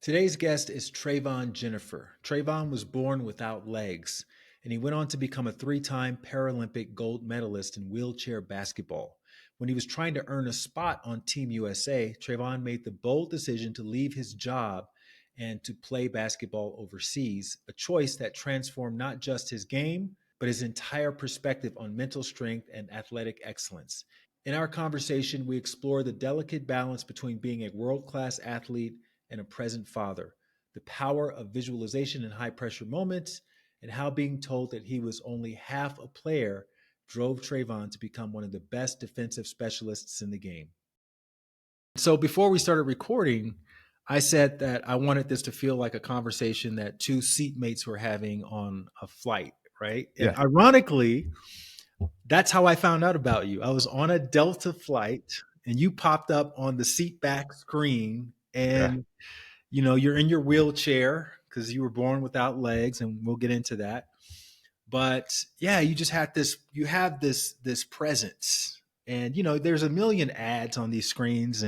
Today's guest is Trevon Jenifer. Trevon was born without legs, and he went on to become a three-time Paralympic gold medalist in wheelchair basketball. When he was trying to earn a spot on Team USA, Trevon made the bold decision to leave his job and to play basketball overseas, a choice that transformed not just his game, but his entire perspective on mental strength and athletic excellence. In our conversation, we explore the delicate balance between being a world class athlete and a present father, the power of visualization in high pressure moments, and how being told that he was only half a player drove Trevon to become one of the best defensive specialists in the game. So before we started recording, I said that I wanted this to feel like a conversation that two seatmates were having on a flight, right? And Yeah. ironically, that's how I found out about you. I was on a Delta flight and you popped up on the seat back screen, Yeah. and you're in your wheelchair because you were born without legs, and we'll get into that. But yeah, you have this presence. And there's a million ads on these screens,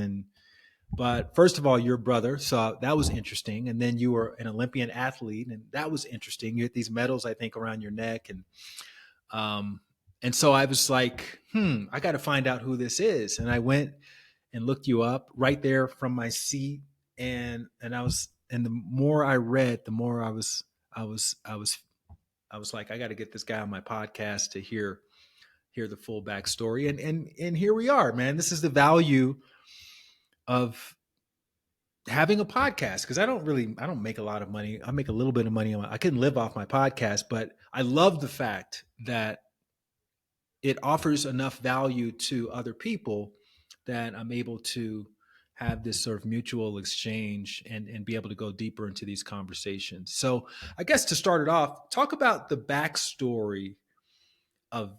but first of all, your brother, so that was interesting. And then you were an Olympian athlete, and that was interesting. You had these medals, I think, around your neck, um, and so I was like, I got to find out who this is. And I went and looked you up right there from my seat. And the more I read, the more I was, I was, I was like, I got to get this guy on my podcast to hear the full backstory. And here we are, man. This is the value of having a podcast, because I don't make a lot of money. I make a little bit of money. I couldn't live off my podcast, but I love the fact that it offers enough value to other people that I'm able to have this sort of mutual exchange and be able to go deeper into these conversations. So I guess to start it off, talk about the backstory of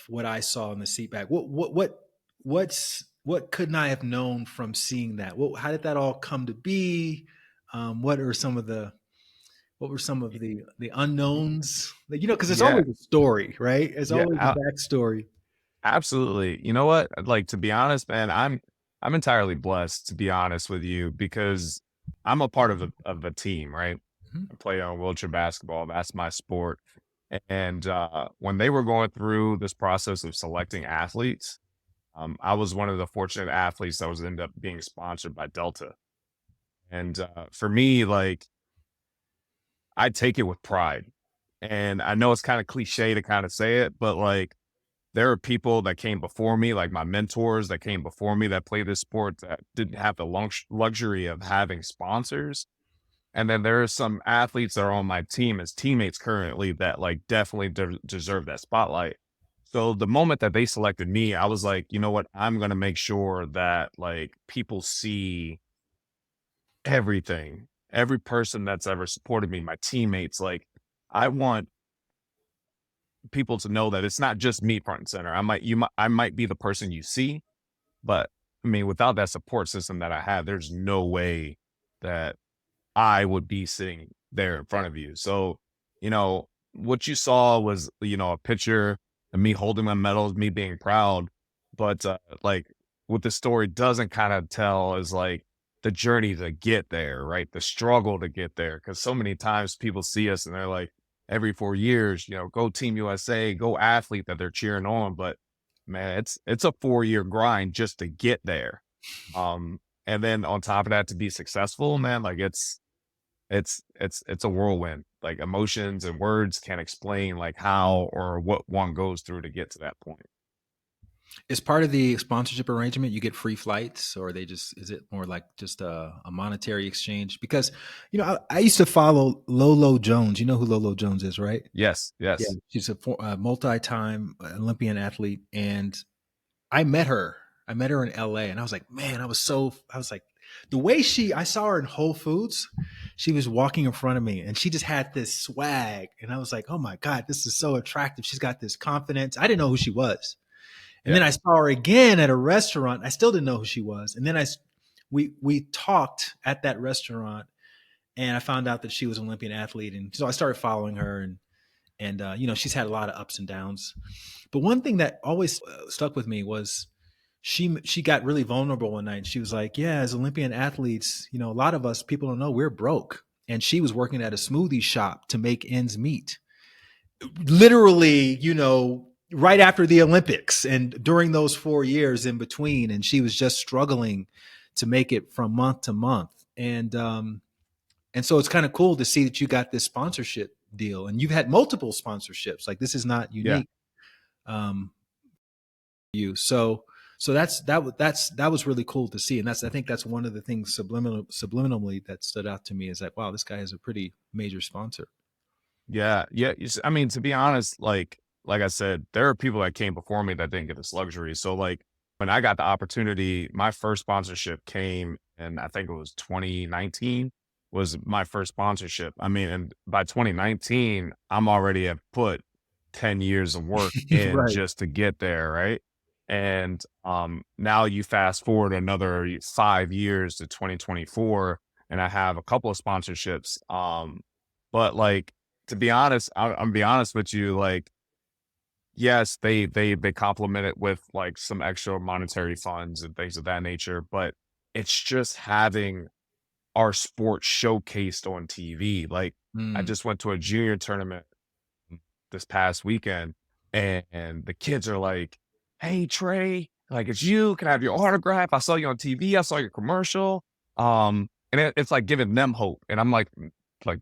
what I saw in the seat back. What couldn't I have known from seeing that? How did that all come to be? What are some of the what were some of the unknowns? Because it's Yeah. always a story, right? It's Yeah. always a backstory. Absolutely. You know what? Like, to be honest, man, I'm entirely blessed, to be honest with you, because I'm a part of a team, right? Mhm. I play on wheelchair basketball. That's my sport. And when they were going through this process of selecting athletes, I was one of the fortunate athletes that was ended up being sponsored by Delta. And for me, like, I take it with pride. And I know it's kind of cliche to kind of say it, but like, there are people that came before me, like my mentors that came before me that played this sport that didn't have the luxury of having sponsors. And then there are some athletes that are on my team as teammates currently that like definitely deserve that spotlight. So the moment that they selected me, I was like, you know what? I'm going to make sure that like people see everything, every person that's ever supported me, my teammates. Like, I want people to know that it's not just me front and center. I might be the person you see, but I mean, without that support system that I have, there's no way that I would be sitting there in front of you. So, what you saw was, a picture of me holding my medals, me being proud. But like, what the story doesn't kind of tell is like the journey to get there, right? The struggle to get there. Cause so many times people see us and they're like, every 4 years, go Team USA, go athlete that they're cheering on. But man, it's a 4 year grind just to get there. And then on top of that, to be successful, man, like it's a whirlwind. Like, emotions and words can't explain like how or what one goes through to get to that point. Is part of the sponsorship arrangement you get free flights, or is it more like just a monetary exchange? Because I used to follow Lolo Jones. You know who Lolo Jones is, right? Yes, Yeah, yes. she's a multi-time Olympian athlete, and I met her. I met her in LA, and I was like, man, I was like, the way I saw her in Whole Foods, she was walking in front of me, and she just had this swag, and I was like, oh my God, this is so attractive. She's got this confidence. I didn't know who she was. And then Yeah. I saw her again at a restaurant. I still didn't know who she was. And then we talked at that restaurant, and I found out that she was an Olympian athlete. And so I started following her, and she's had a lot of ups and downs. But one thing that always stuck with me was she got really vulnerable one night. She was like, "Yeah, as Olympian athletes, a lot of us people don't know we're broke." And she was working at a smoothie shop to make ends meet. Literally, right after the Olympics and during those 4 years in between, and she was just struggling to make it from month to month. And so it's kind of cool to see that you got this sponsorship deal, and you've had multiple sponsorships. Like, this is not Yeah. unique. Um, you so that was really cool to see, and I think that's one of the things subliminally that stood out to me is like, wow, this guy is a pretty major sponsor. Yeah, yeah. I mean, to be honest, like I said, there are people that came before me that didn't get this luxury. So like when I got the opportunity, my first sponsorship came, and I think it was 2019 was my first sponsorship. I mean, and by 2019, I'm already have put 10 years of work in Right. just to get there, right? And now you fast forward another 5 years to 2024, and I have a couple of sponsorships. But like to be honest, I'm be honest with you, like, yes, they complement it with like some extra monetary funds and things of that nature, but it's just having our sport showcased on TV. Like, I Mm. just went to a junior tournament this past weekend, and the kids are like, "Hey, Trey, like it's you. Can I have your autograph? I saw you on TV. I saw your commercial." And it's like giving them hope, and I'm like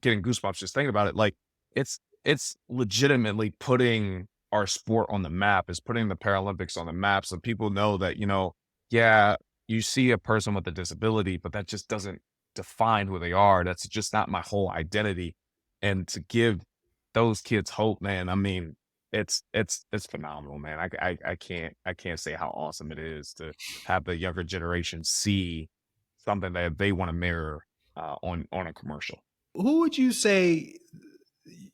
getting goosebumps just thinking about it. Like it's legitimately putting our sport on the map. Is putting the Paralympics on the map, so people know that yeah, you see a person with a disability, but that just doesn't define who they are. That's just not my whole identity. And to give those kids hope, man. I mean, it's phenomenal, man. I can't say how awesome it is to have the younger generation see something that they want to mirror on a commercial. Who would you say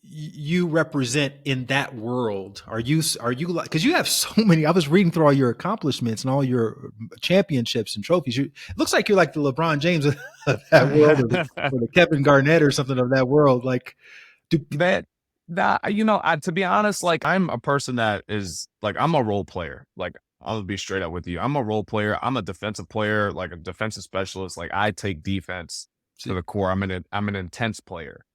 you represent in that world? Are you like, because you have so many. I was reading through all your accomplishments and all your championships and trophies. It looks like you're like the LeBron James of that world, or the Kevin Garnett or something of that world. Like, do That that to be honest, like I'm a person that is like I'm a role player. Like I'll be straight up with you. I'm a role player. I'm a defensive player, like a defensive specialist. Like I take defense to see? the core. I'm an intense player.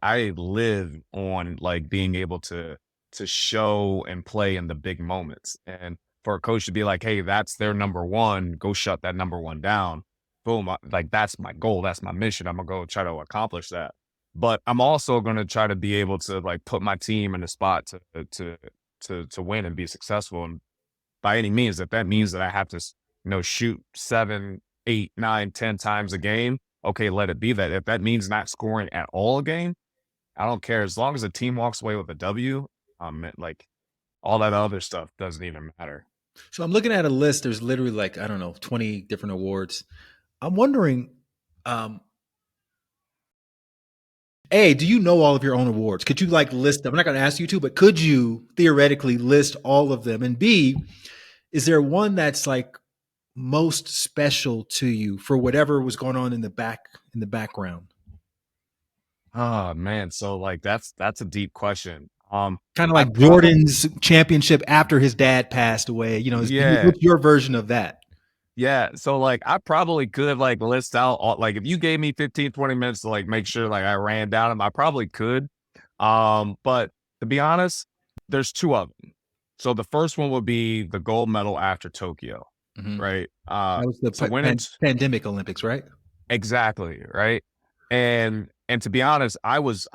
I live on like being able to show and play in the big moments. And for a coach to be like, hey, that's their number one, go shut that number one down. Boom. Like that's my goal. That's my mission. I'm gonna go try to accomplish that, but I'm also going to try to be able to like put my team in a spot to win and be successful. And by any means, if that means that I have to, shoot 7, 8, 9, 10 times a game, okay, let it be that. If that means not scoring at all a game, I don't care. As long as the team walks away with a W, like all that other stuff doesn't even matter. So I'm looking at a list. There's literally like, I don't know, 20 different awards. I'm wondering, um, A, do you know all of your own awards? Could you like list them? I'm not going to ask you to, but could you theoretically list all of them? And B, is there one that's like most special to you for whatever was going on in the background? Oh man, so like that's a deep question. Kind of I like probably Jordan's championship after his dad passed away. yeah. What's your version of that? Yeah, so, like, I probably could, like, list out all like, if you gave me 15, 20 minutes to, like, make sure, like, I ran down them, I probably could. But to be honest, there's 2 of them. So the first one would be the gold medal after Tokyo, Hmm. right? That was the So winning pandemic Olympics, right? exactly, right? And to be honest, I was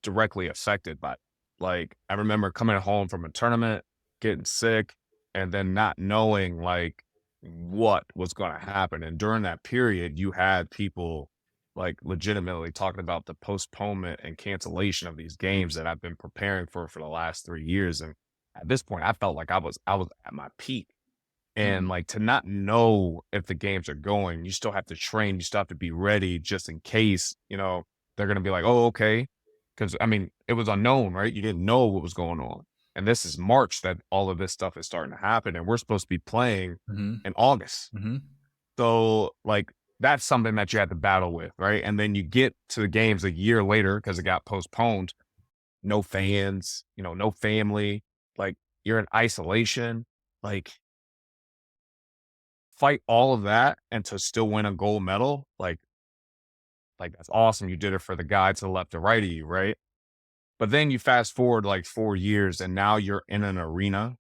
directly affected by it. Like, I remember coming home from a tournament, getting sick, and then not knowing, like, what was gonna happen, and during that period, you had people, like, legitimately talking about the postponement and cancellation of these games that I've been preparing for the last 3 years, and at this point, I felt like I was at my peak. And, Mm-hmm. like, to not know if the games are going, you still have to train, you still have to be ready just in case, they're gonna be like, "Oh, okay," because I mean, it was unknown, right? You didn't know what was going on, and this is March that all of this stuff is starting to happen, and we're supposed to be playing Mm-hmm. in August. Mm-hmm. So, like, that's something that you had to battle with, right? And then you get to the games a year later because it got postponed, no fans, no family, like, you're in isolation, like fight all of that and to still win a gold medal, like that's awesome. You did it for the guy to the left or right of you, right? But then you fast forward like 4 years and now you're in an arena,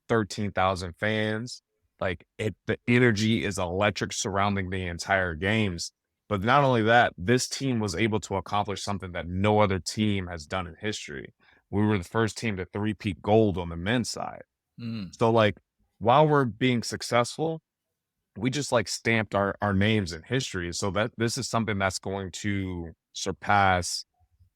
13,000 fans. Like the energy is electric surrounding the entire games. But not only that, this team was able to accomplish something that no other team has done in history. We were the first team to three-peat gold on the men's side. Mm. So like while we're being successful, we just like stamped our names in history. So that this is something that's going to surpass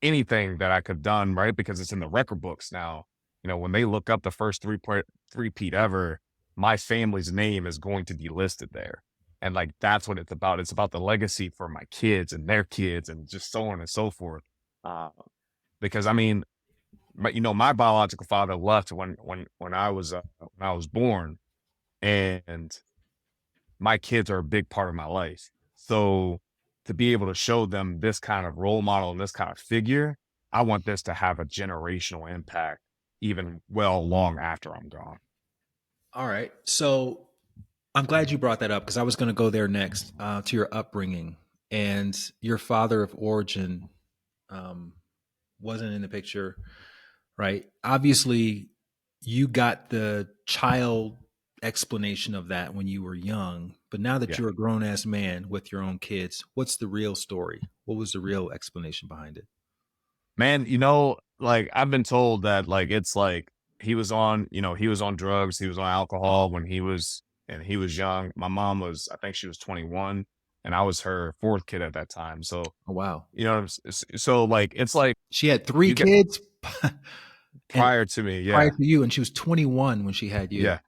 anything that I could have done, right? Because it's in the record books now. You know, when they look up the first three-peat ever, my family's name is going to be listed there. And like that's what it's about. It's about the legacy for my kids and their kids and just so on and so forth. Uh, because I mean, my biological father left when I was born, and my kids are a big part of my life. So to be able to show them this kind of role model and this kind of figure, I want this to have a generational impact, even well long after I'm gone. All right. So I'm glad you brought that up because I was going to go there next to your upbringing and your father of origin um, wasn't in the picture, right? Obviously, you got the child explanation of that when you were young, but now that Yeah. you're a grown ass man with your own kids, what's the real story? What was the real explanation behind it? Man, like I've been told that like it's like he was on drugs, he was on alcohol when he was young. My mom was, I think she was 21 and I was her fourth kid at that time. So, Oh wow, so like it's like she had three you get kids, and prior to me, prior yeah. to you, and she was 21 when she had you Yeah.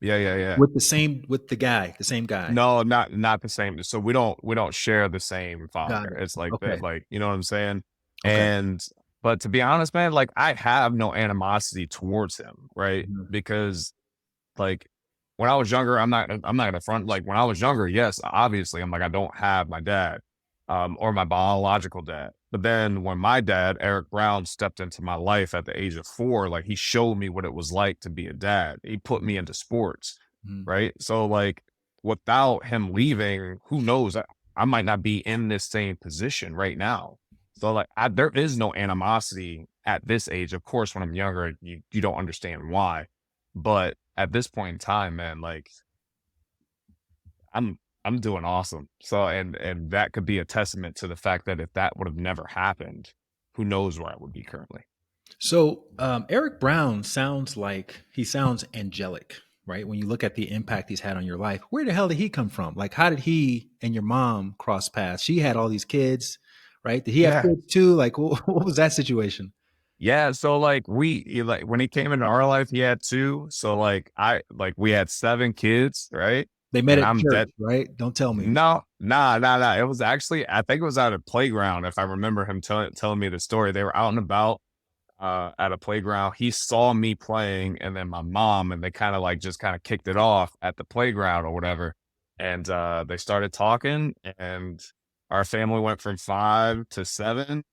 Yeah, yeah, yeah. with the same guy. No, not the same. So we don't share the same Got father. it. It's like that, Okay. like, you know what I'm saying? Okay. And but to be honest, man, like I have no animosity towards him, right? Mhm. Because like when I was younger, I'm not gonna front. Like when I was younger, yes, obviously, I'm like I don't have my dad, or my biological dad. But then when my dad, Eric Brown, stepped into my life at the age of 4, like he showed me what it was like to be a dad. He put me into sports, Mhm. right? So like without him leaving, who knows? I might not be in this same position right now. So like there is no animosity at this age. Of course, when I'm younger, you don't understand why. But at this point in time, man, like I'm doing awesome. So and that could be a testament to the fact that if that would have never happened, who knows where I would be currently. So Eric Brown he sounds angelic, right? When you look at the impact he's had on your life, where the hell did he come from? Like, how did he and your mom cross paths? She had all these kids, right? Did he have Yeah. kids too? Like, what was that situation? Yeah. So like like when he came into our life, he had 2. So we had 7 kids, right? They met And at I'm church, dead. right? Don't tell me. No, nah, nah, nah. It was actually, I think it was at a playground. If I remember him telling me the story, they were out and about at a playground. He saw me playing and then my mom, and they kind of like just kind of kicked it off at the playground or whatever. And they started talking, and our family went from 5 to 7,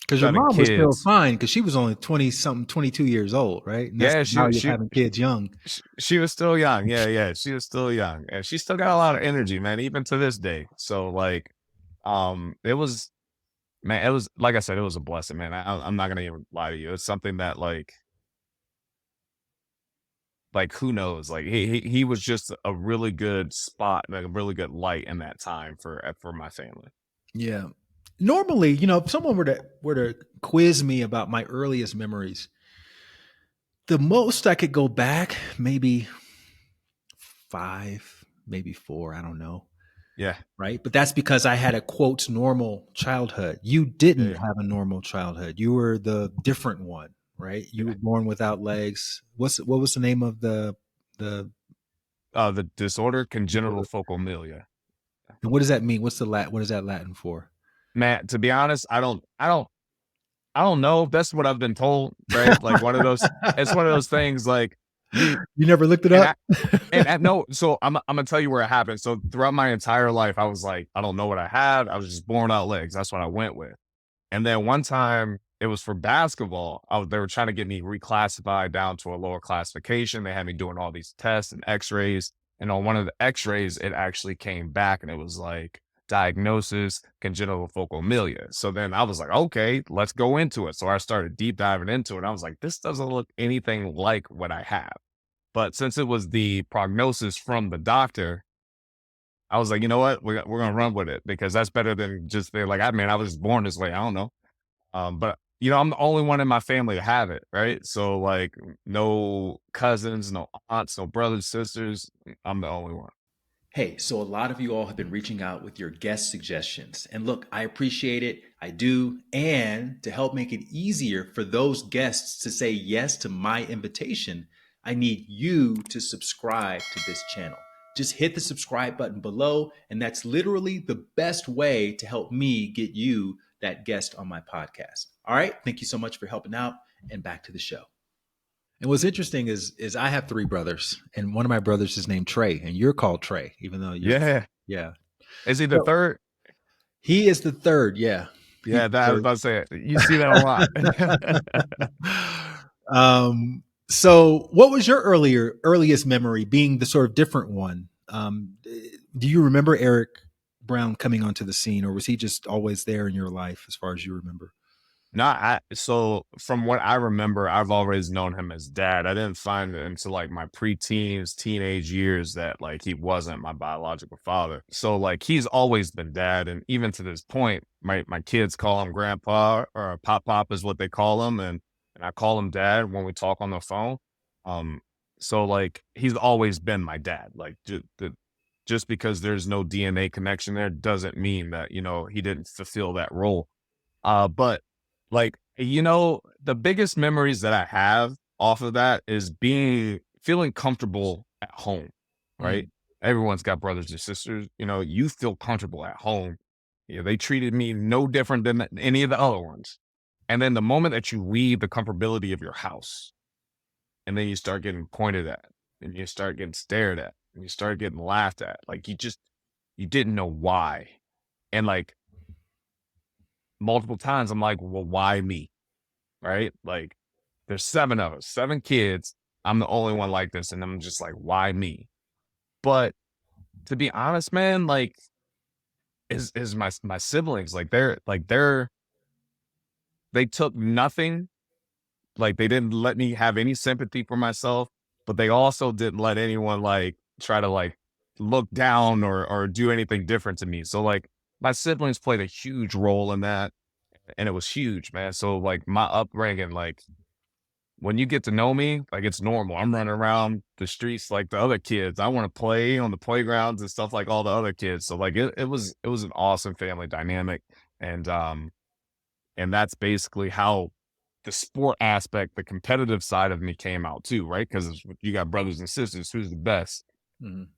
Because your 7 mom was still kids. fine because she was only 20 something, 22 years old, right? And that's Yeah, the value of having kids young. she was still young. Yeah, yeah, she was still young, and she still got a lot of energy, man, even to this day. So like, it was, man, it was like I said, it was a blessing, man. I'm not gonna even lie to you. It's something that like who knows? Like he was just a really good spot, like a really good light in that time for my family. Yeah. Normally, if someone were to quiz me about my earliest memories, the most I could go back, maybe 5, maybe 4, I don't know, Yeah, right? But that's because I had a quote normal childhood. You yeah, didn't yeah, have a normal childhood. You were the different one, right? You yeah. were born without legs. What was the name of the The disorder, congenital focal. and what does that mean? What is that Latin for? Man, to be honest, I don't know if that's what I've been told, right? Like one of those, it's one of those things like you You never looked it and up? I no, so I'm gonna tell you where it happened. So throughout my entire life, I was like, I don't know what I had. I was just born out legs. That's what I went with. And then one time it was for basketball. They were trying to get me reclassified down to a lower classification. They had me doing all these tests and x-rays. And on one of the x-rays, it actually came back and it was like diagnosis congenital focal amelia. So then I was like, okay, let's go into it. So I started deep diving into it. I was like, this doesn't look anything like what I have. But since it was the prognosis from the doctor, I was like, you know what? We're gonna run with it because that's better than just they're like, I mean, I was just born this way. I don't know. But I'm the only one in my family to have it, right? So like, no cousins, no aunts, no brothers, sisters. I'm the only one. Hey, so a lot of you all have been reaching out with your guest suggestions. And look, I appreciate it. I do. And to help make it easier for those guests to say yes to my invitation, I need you to subscribe to this channel. Just hit the subscribe button below, and that's literally the best way to help me get you that guest on my podcast. All right. Thank you so much for helping out, and back to the show. And what's interesting is I have three brothers, and one of my brothers is named Trey, and you're called Trey, even though you're Yeah. yeah. Is he the So third? he is the third. Yeah, he's Yeah, that I was the about to say. You see that a lot. third. So what was your earliest memory, being the sort of different one? Do you remember Eric Brown coming onto the scene, or was he just always there in your life, as far as you remember? So from what I remember, I've always known him as dad. I didn't find it until like my preteens, teenage years that like he wasn't my biological father. So like he's always been dad. And even to this point, my kids call him grandpa or pop is what they call him. And I call him dad when we talk on the phone. Um, so like he's always been my dad. Like just because there's no DNA connection there doesn't mean that, he didn't fulfill that role. But like, the biggest memories that I have off of that is feeling comfortable at home, right? Mm, Everyone's got brothers and sisters, you feel comfortable at home. They treated me no different than any of the other ones. And then the moment that you leave the comfortability of your house and then you start getting pointed at and you start getting stared at and you start getting laughed at, like you didn't know why. And like multiple times, I'm like, well, why me? Right? Like, there's seven of us, seven kids. I'm the only one like this. And I'm just like, why me? But to be honest, man, like, is my siblings, like, they took nothing. Like, they didn't let me have any sympathy for myself, but they also didn't let anyone like try to like look down or do anything different to me. So like my siblings played a huge role in that. And it was huge, man. So like my upbringing, like when you get to know me, like it's normal. I'm running around the streets like the other kids. I want to play on the playgrounds and stuff like all the other kids. So like it was an awesome family dynamic. And and that's basically how the sport aspect, the competitive side of me came out too, right? Because you got brothers and sisters, who's the best? mhm.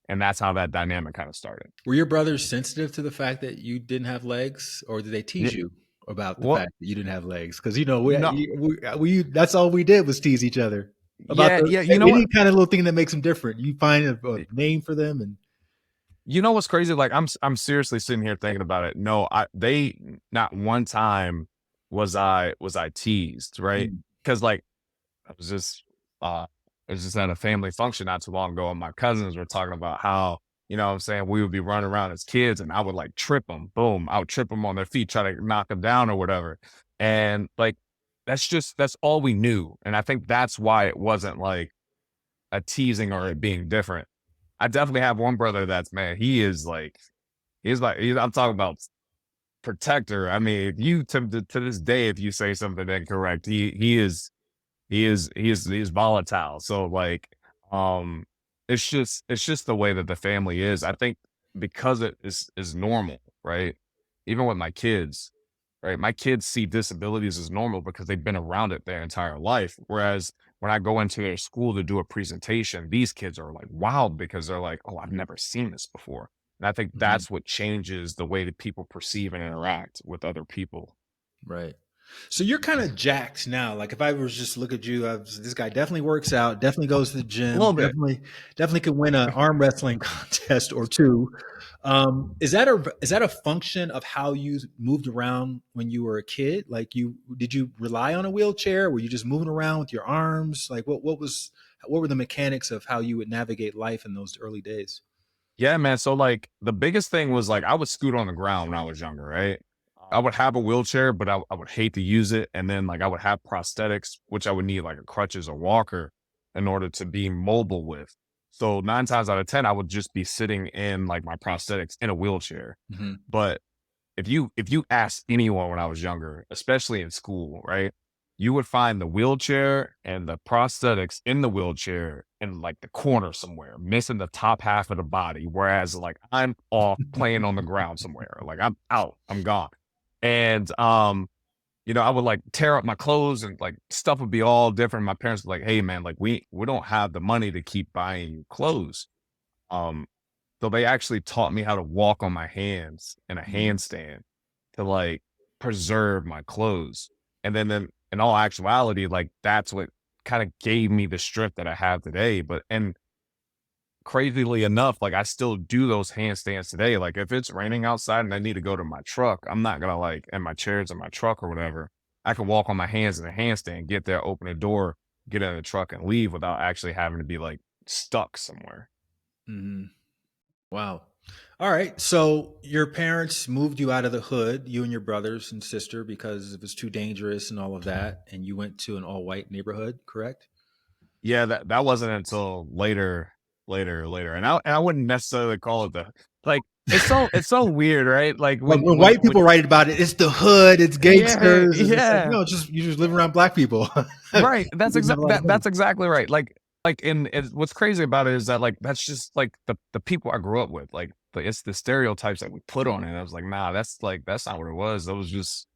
And that's how that dynamic kind of started. Were your brothers sensitive to the fact that you didn't have legs, or did they Yeah, tease you about the well, fact that you didn't have legs? Because no, we that's all we did was tease each other about yeah, the yeah. You know what? any kind of little thing that makes them different. You find a name for them, and You know what's crazy? Like I'm seriously sitting here thinking about it. No, they not one time was I teased, right? mm, Because like I was just uh I was just at a family function not too long ago, and my cousins were talking about how, what I'm saying, we would be running around as kids and I would like trip them. Boom, I would trip them on their feet, try to knock them down or whatever. And like that's all we knew. And I think that's why it wasn't like a teasing or it being different. I definitely have one brother that's, man, I'm talking about protector. I mean, you to this day, if you say something incorrect, he is volatile. So like, um, it's just the way that the family is. I think because it is normal, right? Even with my kids, right? My kids see disabilities as normal because they've been around it their entire life. Whereas when I go into their school to do a presentation, these kids are like wild because they're like, oh, I've never seen this before. And I think mhm, that's what changes the way that people perceive and interact with other people. right. So you're kind of jacked now. Like if I was just to look at you, this guy definitely works out, definitely goes to the A gym, little bit. definitely could win an arm wrestling contest or two. Is that a function of how you moved around when you were a kid? Like did you rely on a wheelchair? Were you just moving around with your arms? Like what was what were the mechanics of how you would navigate life in those early days? Yeah, man. So like the biggest thing was like I would scoot on the ground when I was younger, right? I would have a wheelchair, but I would hate to use it. And then like I would have prosthetics, which I would need like a crutches or walker in order to be mobile with. So 9 times out of 10, I would just be sitting in like my prosthetics in a wheelchair. Hmm. But if you ask anyone when I was younger, especially in school, right, you would find the wheelchair and the prosthetics in the wheelchair in like the corner somewhere, missing the top half of the body. Whereas like I'm off playing on the ground somewhere, like I'm out, I'm gone. And I would like tear up my clothes and like stuff would be all different. My parents were like, "Hey man, like we don't have the money to keep buying you clothes." Um, so they actually taught me how to walk on my hands in a handstand to like preserve my clothes. And then in all actuality, like that's what kind of gave me the strength that I have today. And crazily enough, like I still do those handstands today. Like if it's raining outside and I need to go to my truck, I'm not gonna like, and my chair's in my truck or whatever. I can walk on my hands in a handstand, get there, open the door, get in the truck and leave without actually having to be like stuck somewhere. Hmm. Wow. All right. So your parents moved you out of the hood, you and your brothers and sister, because it was too dangerous and all of that, and you went to an all-white neighborhood, correct? Yeah, that wasn't until later. And I wouldn't necessarily call it the like it's so weird, right? Like When white when people write about it, it's the hood, it's yeah, gangsters, and it's like yeah. no, it's just you just live around black people. Right. You didn't have a lot of money. That's exactly right. And what's crazy about it is that like that's just like the people I grew up with. Like it's the stereotypes that we put on it. I was like, nah, that's not what it was. That was just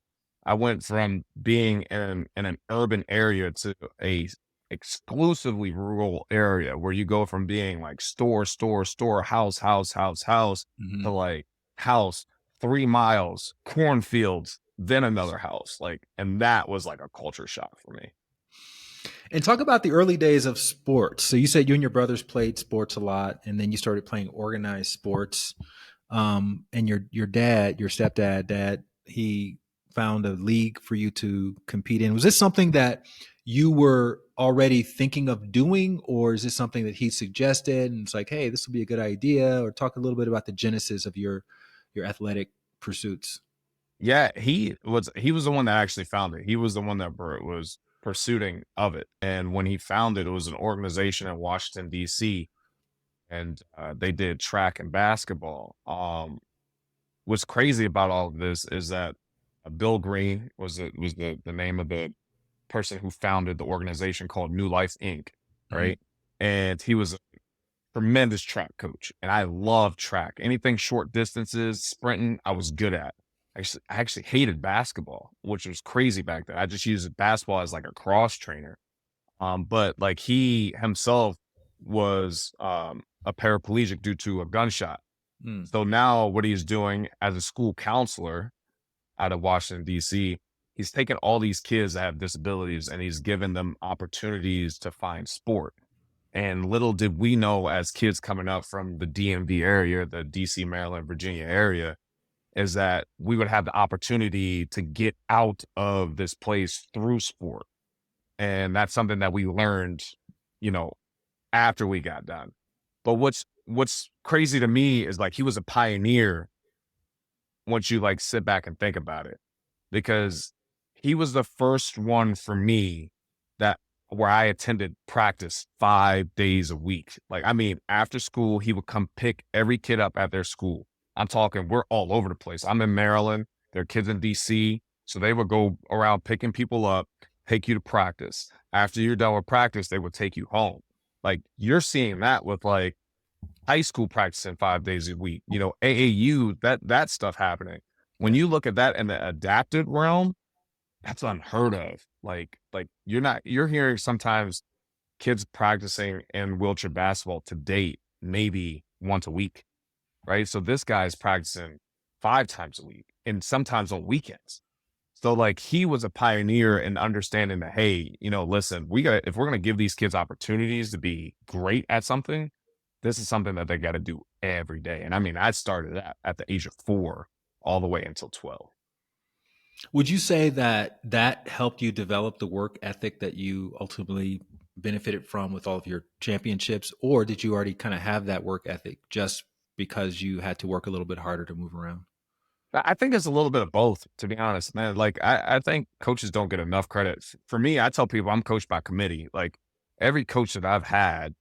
I went from being in an urban area to a exclusively rural area where you go from being like store, house to Hmm. like house 3 miles, cornfields, then another house. Like, and that was like a culture shock for me. And talk about the early days of sports. So you said you and your brothers played sports a lot, and then you started playing organized sports. And your dad, your stepdad, dad, he found a league for you to compete in. Was this something that you were already thinking of doing, or is this something that he suggested and it's like, hey, this will be a good idea? Or talk a little bit about the genesis of your athletic pursuits. Yeah, he was the one that actually found it. He was the one that was pursuing of it. And when he found it, it was an organization in Washington D.C. and they did track and basketball. What's crazy about all of this is that Bill Green was the name of the person who founded the organization called New Life Inc. Hmm. Right, and he was a tremendous track coach, and I love track. Anything short distances, sprinting, I was good at. I actually hated basketball, which was crazy back then. I just used basketball as like a cross trainer. But like he himself was a paraplegic due to a gunshot. Mm. So now what he's doing as a school counselor out of Washington, D.C., he's taking all these kids that have disabilities and he's giving them opportunities to find sport. And little did we know as kids coming up from the DMV area, the DC, Maryland, Virginia area, is that we would have the opportunity to get out of this place through sport. And that's something that we learned, you know, after we got done. But what's crazy to me is like he was a pioneer once you like sit back and think about it, because he was the first one for me that where I attended practice 5 days a week. Like, I mean, after school, he would come pick every kid up at their school. I'm talking, we're all over the place. I'm in Maryland, there are kids in DC. So they would go around picking people up, take you to practice. After you're done with practice, they would take you home. Like, you're seeing that with like high school practicing 5 days a week, AAU, that stuff happening. When Yeah. you look at that in the adapted realm, that's unheard of. Like you're hearing sometimes kids practicing in wheelchair basketball to date, maybe once a week, right? So this guy's practicing 5 times a week and sometimes on weekends. So like he was a pioneer in understanding that, hey, listen, if we're gonna give these kids opportunities to be great at something, this is something that they got to do every day. And I mean, I started at the age of 4 all the way until 12. Would you say that that helped you develop the work ethic that you ultimately benefited from with all of your championships, or did you already kind of have that work ethic just because you had to work a little bit harder to move around? I think it's a little bit of both, to be honest, man. Like I think coaches don't get enough credit. For me, I tell people I'm coached by committee. Like every coach that I've had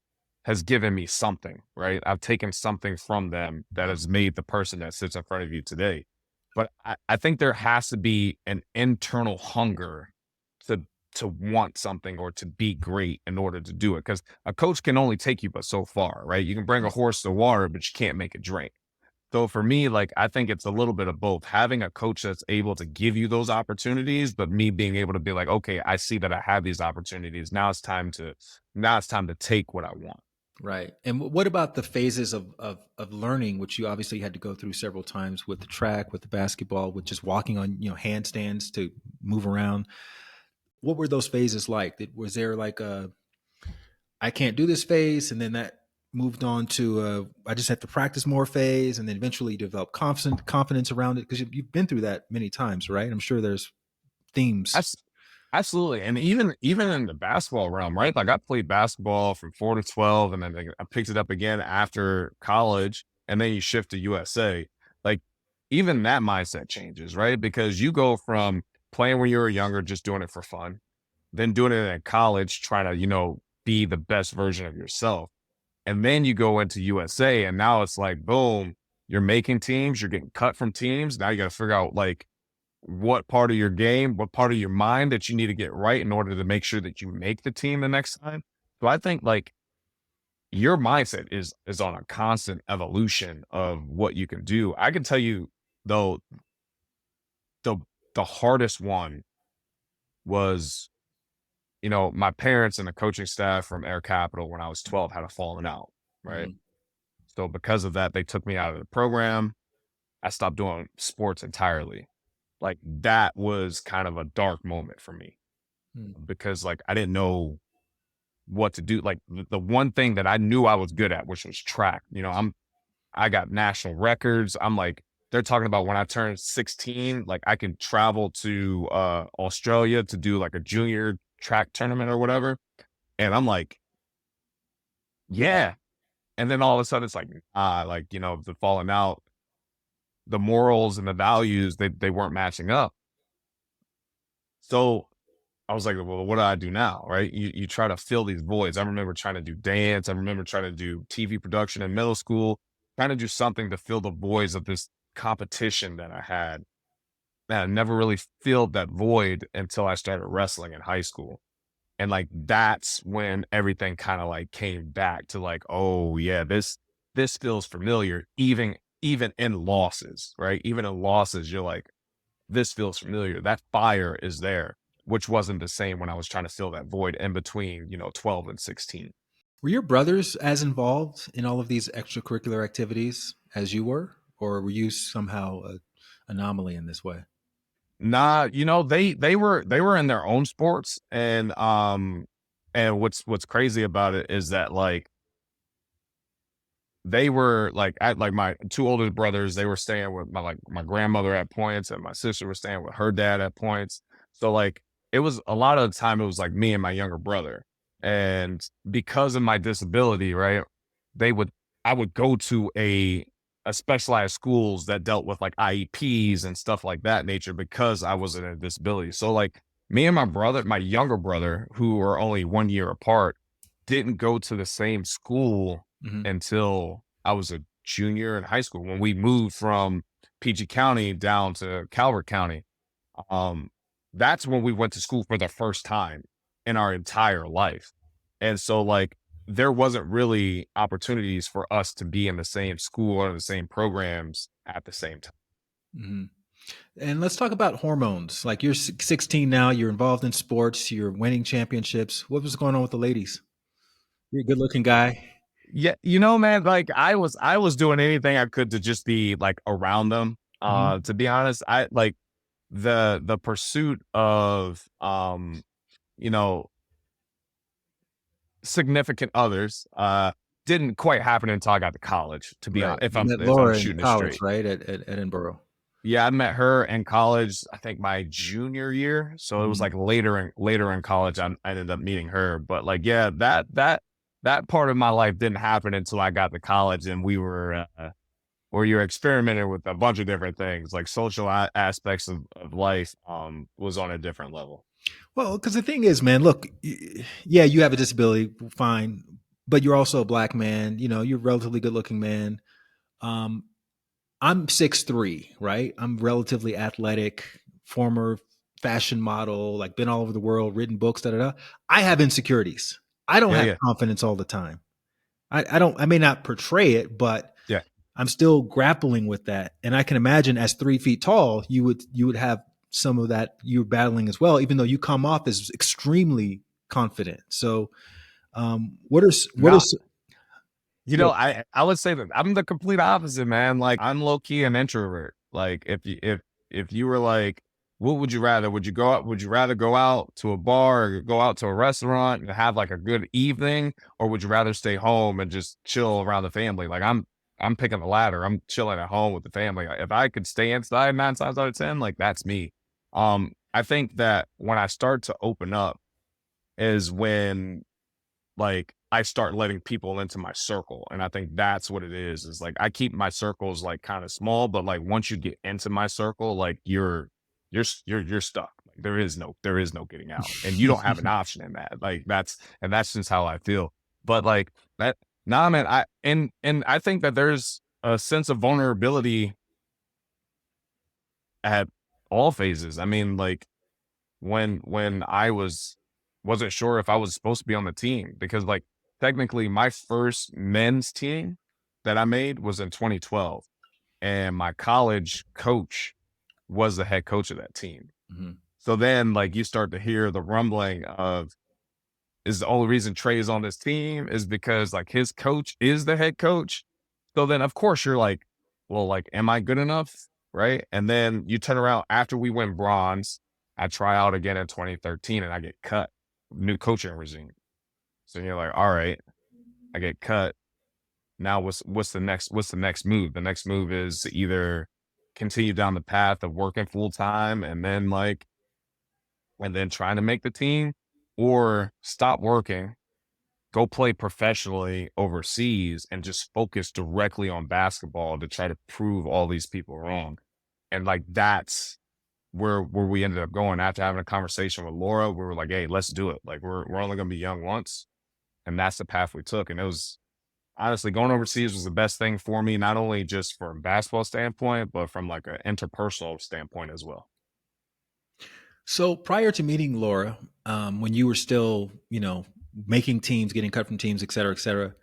has given me something, right? I've taken something from them that has made the person that sits in front of you today. But I think there has to be an internal hunger to to want something or to be great in order to do it. Because a coach can only take you but so far, right? You can bring a horse to water, but you can't make it drink. So for me, like, I think it's a little bit of both. Having a coach that's able to give you those opportunities, but me being able to be like, okay, I see that I have these opportunities. Now it's time to take what I want. Right. And what about the phases of learning, which you obviously had to go through several times with the track, with the basketball, with just walking on, handstands to move around? What were those phases like? Was there like a I can't do this phase, and then that moved on to I just have to practice more phase, and then eventually develop confidence around it because you've been through that many times, right? I'm sure there's themes. That's absolutely. And even in the basketball realm, right? Like I played basketball from 4 to 12, and then like, I picked it up again after college, and then you shift to USA. Like even that mindset changes, right? Because you go from playing when you were younger, just doing it for fun, then doing it in college, trying to, be the best version of yourself. And then you go into USA, and now it's like, boom, you're making teams, you're getting cut from teams. Now you got to figure out like what part of your game, what part of your mind that you need to get right in order to make sure that you make the team the next time. So I think like your mindset is on a constant evolution of what you can do. I can tell you though, the the hardest one was, my parents and the coaching staff from Air Capital when I was 12 had a falling out, right? Mm-hmm. So because of that, they took me out of the program. I stopped doing sports entirely. Like that was kind of a dark moment for me because like I didn't know what to do. Like the one thing that I knew I was good at, which was track. I got national records. I'm like, they're talking about when I turned 16, like I can travel to Australia to do like a junior track tournament or whatever. And I'm like, yeah. And then all of a sudden it's like, like, the falling out, the morals and the values, they weren't matching up. So I was like, well, what do I do now? Right. You try to fill these voids. I remember trying to do dance. I remember trying to do TV production in middle school, trying to do something to fill the voids of this competition that I had. And I never really filled that void until I started wrestling in high school. And like that's when everything kind of like came back to like, oh yeah, this feels familiar, even in losses, right? Even in losses, you're like, this feels familiar. That fire is there, which wasn't the same when I was trying to fill that void in between, 12 and 16. Were your brothers as involved in all of these extracurricular activities as you were, or were you somehow an anomaly in this way? Nah, they were in their own sports, and what's crazy about it is that like they were like like my two older brothers, they were staying with my grandmother at points, and my sister was staying with her dad at points. So like it was a lot of the time it was like me and my younger brother. And because of my disability, right, they would I would go to a specialized schools that dealt with like IEPs and stuff like that nature because I was in a disability. So like me and my brother, my younger brother, who were only 1 year apart, didn't go to the same school Mm-hmm. until I was a junior in high school when we moved from PG County down to Calvert County. Um, that's when we went to school for the first time in our entire life. And so like there wasn't really opportunities for us to be in the same school or the same programs at the same time. Mm-hmm. And let's talk about hormones. Like you're 16 now, you're involved in sports, you're winning championships. What was going on with the ladies? You're a good looking guy. Yeah, man, like I was doing anything I could to just be like around them. Mm-hmm. To be honest, I like the pursuit of you know significant others didn't quite happen until I got to college, to be Right. honest, You met if I'm Laura in shooting it college, straight. right? At Edinburgh. Yeah, I met her in college, I think my junior year. So it was Mhm. like later in college I ended up meeting her. But like yeah, that part of my life didn't happen until I got to college and we were where you're experimenting with a bunch of different things, like social aspects of life was on a different level. Well, because the thing is, man, look, yeah, you have a disability, fine, but you're also a black man. You know, you're a relatively good looking man. Um, I'm 6'3", right? I'm relatively athletic, former fashion model, like been all over the world, written books, da da da. I have insecurities. I don't Yeah, have yeah. confidence all the time. I don't. I may not portray it, but Yeah. I'm still grappling with that. And I can imagine as 3 feet tall, you would have some of that you're battling as well, even though you come off as extremely confident. So, what are No, yeah. I would say that I'm the complete opposite, man. Like I'm low key an introvert. Like if you were like, what would you rather? Would you rather go out to a bar or go out to a restaurant and have like a good evening, or would you rather stay home and just chill around the family? Like I'm picking the latter. I'm chilling at home with the family. If I could stay inside 9 times out of 10, like that's me. I think that when I start to open up is when like I start letting people into my circle. And I think that's what it is like I keep my circles like kind of small, but like once you get into my circle, like you're stuck. Like there is no getting out. And you don't have an option in that. Like that's just how I feel. But like that nah man, and I think that there's a sense of vulnerability at all phases. I mean, like when I wasn't sure if I was supposed to be on the team because like technically my first men's team that I made was in 2012 and my college coach was the head coach of that team. Mhm. So then like you start to hear the rumbling of is the only reason Trey is on this team is because like his coach is the head coach. So then of course you're like, well, like, am I good enough? Right. And then you turn around after we win bronze, I try out again in 2013 and I get cut. New coaching regime. So you're like, all right, I get cut. Now what's the next move? The next move is to either continue down the path of working full time and then trying to make the team or stop working, go play professionally overseas and just focus directly on basketball to try to prove all these people wrong. And like that's where we ended up going after having a conversation with Laura. We were like, hey, let's do it. Like we're only gonna be young once. And that's the path we took. And it was honestly going overseas was the best thing for me, not only just from a basketball standpoint, but from like an interpersonal standpoint as well. So prior to meeting Laura, when you were still, making teams, getting cut from teams, et cetera,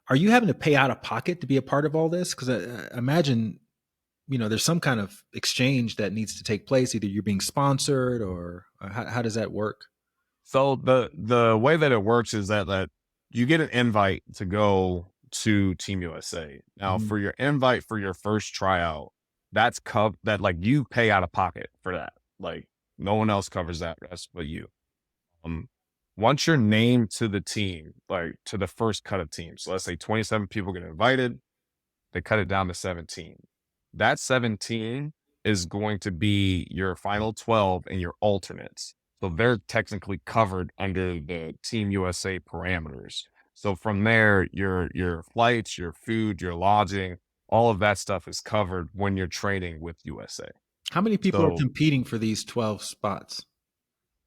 are you having to pay out of pocket to be a part of all this? Because I imagine, there's some kind of exchange that needs to take place. Either you're being sponsored or how does that work? So the way that it works is that you get an invite to go to Team USA. Now, Mhm. for your invite for your first tryout, that's that like you pay out of pocket for that. Like no one else covers that rest but you. Um, Once you're named to the team, like to the first cut of teams, so let's say 27 people get invited, they cut it down to 17. That 17 is going to be your final 12 and your alternates. So they're technically covered under the Team USA parameters. So from there, your flights, your food, your lodging, all of that stuff is covered when you're training with USA. How many people are So competing for these 12 spots?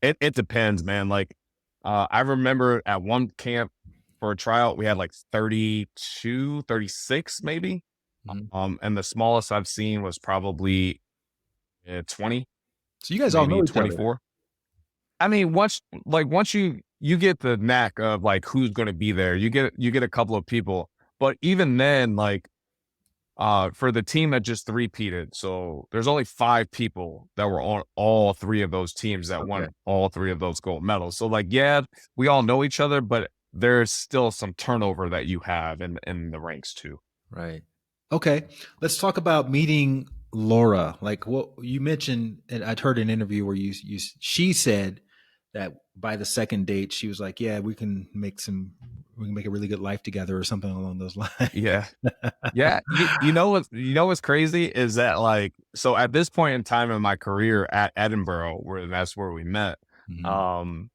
it depends, man. Like I remember at one camp for a tryout, we had like 32, 36 maybe. Mhm. And the smallest I've seen was probably 20, So you guys all maybe know each other. 24. I mean, once you get the knack of like who's going to be there, you get a couple of people. But even then, like for the team that just three-peated, so there's only 5 people that were on all 3 of those teams that Okay. won all 3 of those gold medals. So like, yeah, we all know each other, but there's still some turnover that you have in the ranks too. Right. Okay. Let's talk about meeting Laura. Like what you mentioned, and I'd heard an interview where she said that by the second date, she was like, "Yeah, we can make some we can make a really good life together or something along those lines. Yeah. Yeah. You know what's crazy is that, like, so at this point in time in my career at Edinburgh, where that's where we met, Mhm. um,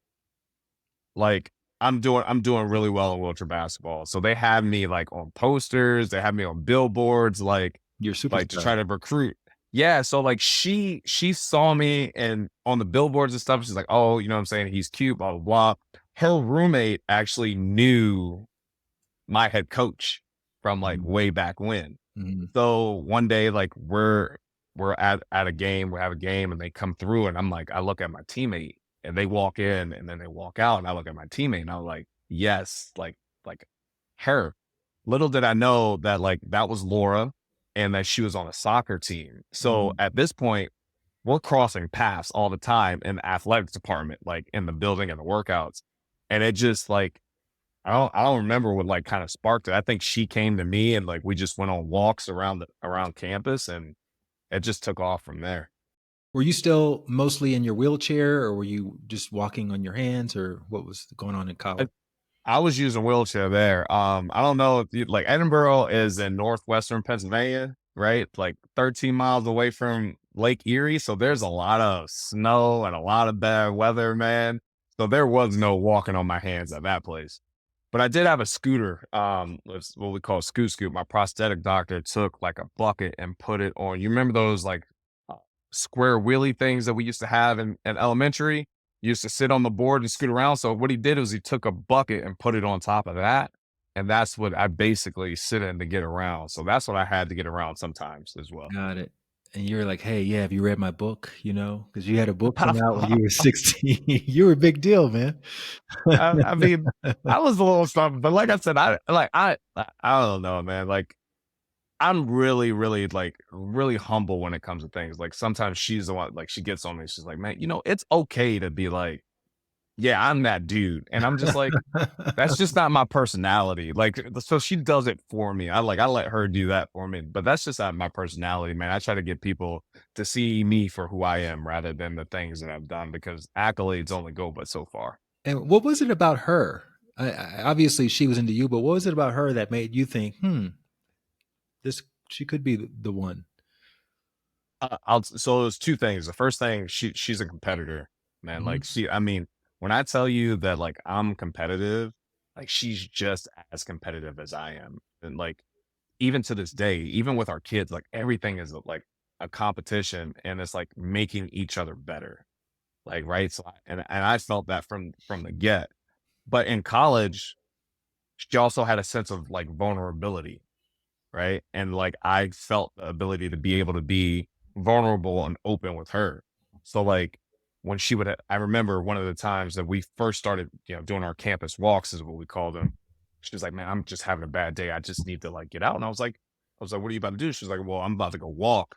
like I'm doing really well in wheelchair basketball. So they have me like on posters, they have me on billboards, You're a like to superstar. try to recruit. Yeah. So like she saw me and on the billboards and stuff. She's like, oh, you know what I'm saying? He's cute, blah, blah, blah. Her roommate actually knew my head coach from like Mhm. way back when. Mhm. So one day, like we're at a game, we have a game, and they come through, and I'm like, I look at my teammate, and they walk in, and then they walk out, and I look at my teammate, and I'm like, yes, like her. Little did I know that like that was Laura, and that she was on a soccer team. So Mhm. at this point, we're crossing paths all the time in the athletics department, like in the building and the workouts, and it just like I don't remember what like kind of sparked it. I think she came to me and like we just went on walks around campus and it just took off from there. Were you still mostly in your wheelchair, or were you just walking on your hands, or what was going on in I, college? I was using a wheelchair there. I don't know if you like Edinburgh is in northwestern Pennsylvania, right? Like 13 miles away from Lake Erie. So there's a lot of snow and a lot of bad weather, man. So there was no walking on my hands at that place. But I did have a scooter, it's what we call a scoot. My prosthetic doctor took like a bucket and put it on. You remember those like uh, square wheelie things that we used to have in elementary? You used to sit on the board and scoot around. So what he did was he took a bucket and put it on top of that. And that's what I basically sit in to get around. So that's what I had to get around sometimes as well. Got it. And you're like, "Hey, yeah, have you read my book?" Because you had a book come out when you were 16. You were a big deal, man. I mean, I was a little something, but like I said, I don't know, man. Like I'm really, really, like, really humble when it comes to things. Like, sometimes she's the one, like, she gets on me. She's like, man, it's okay to be like, yeah, I'm that dude. And I'm just like, that's just not my personality. Like, so she does it for me. I let her do that for me. But that's just not my personality, man. I try to get people to see me for who I am rather than the things that I've done because accolades only go but so far. And what was it about her? Obviously, she was into you, but what was it about her that made you think, this she could be the one? So there's two things. The first thing, she's a competitor, man. Mhm. Like I mean, when I tell you that like I'm competitive, like she's just as competitive as I am. And like even to this day, even with our kids, like everything is like a competition and it's like making each other better. Like, right. So and I felt that from the get. But in college, she also had a sense of like vulnerability, right? And like I felt the ability to be able to be vulnerable and open with her. So like when she would, I remember one of the times that we first started, doing our campus walks is what we call them. She was like, "Man, I'm just having a bad day. I just need to like get out." And I was like, "What are you about to do?" She was like, "Well, I'm about to go walk."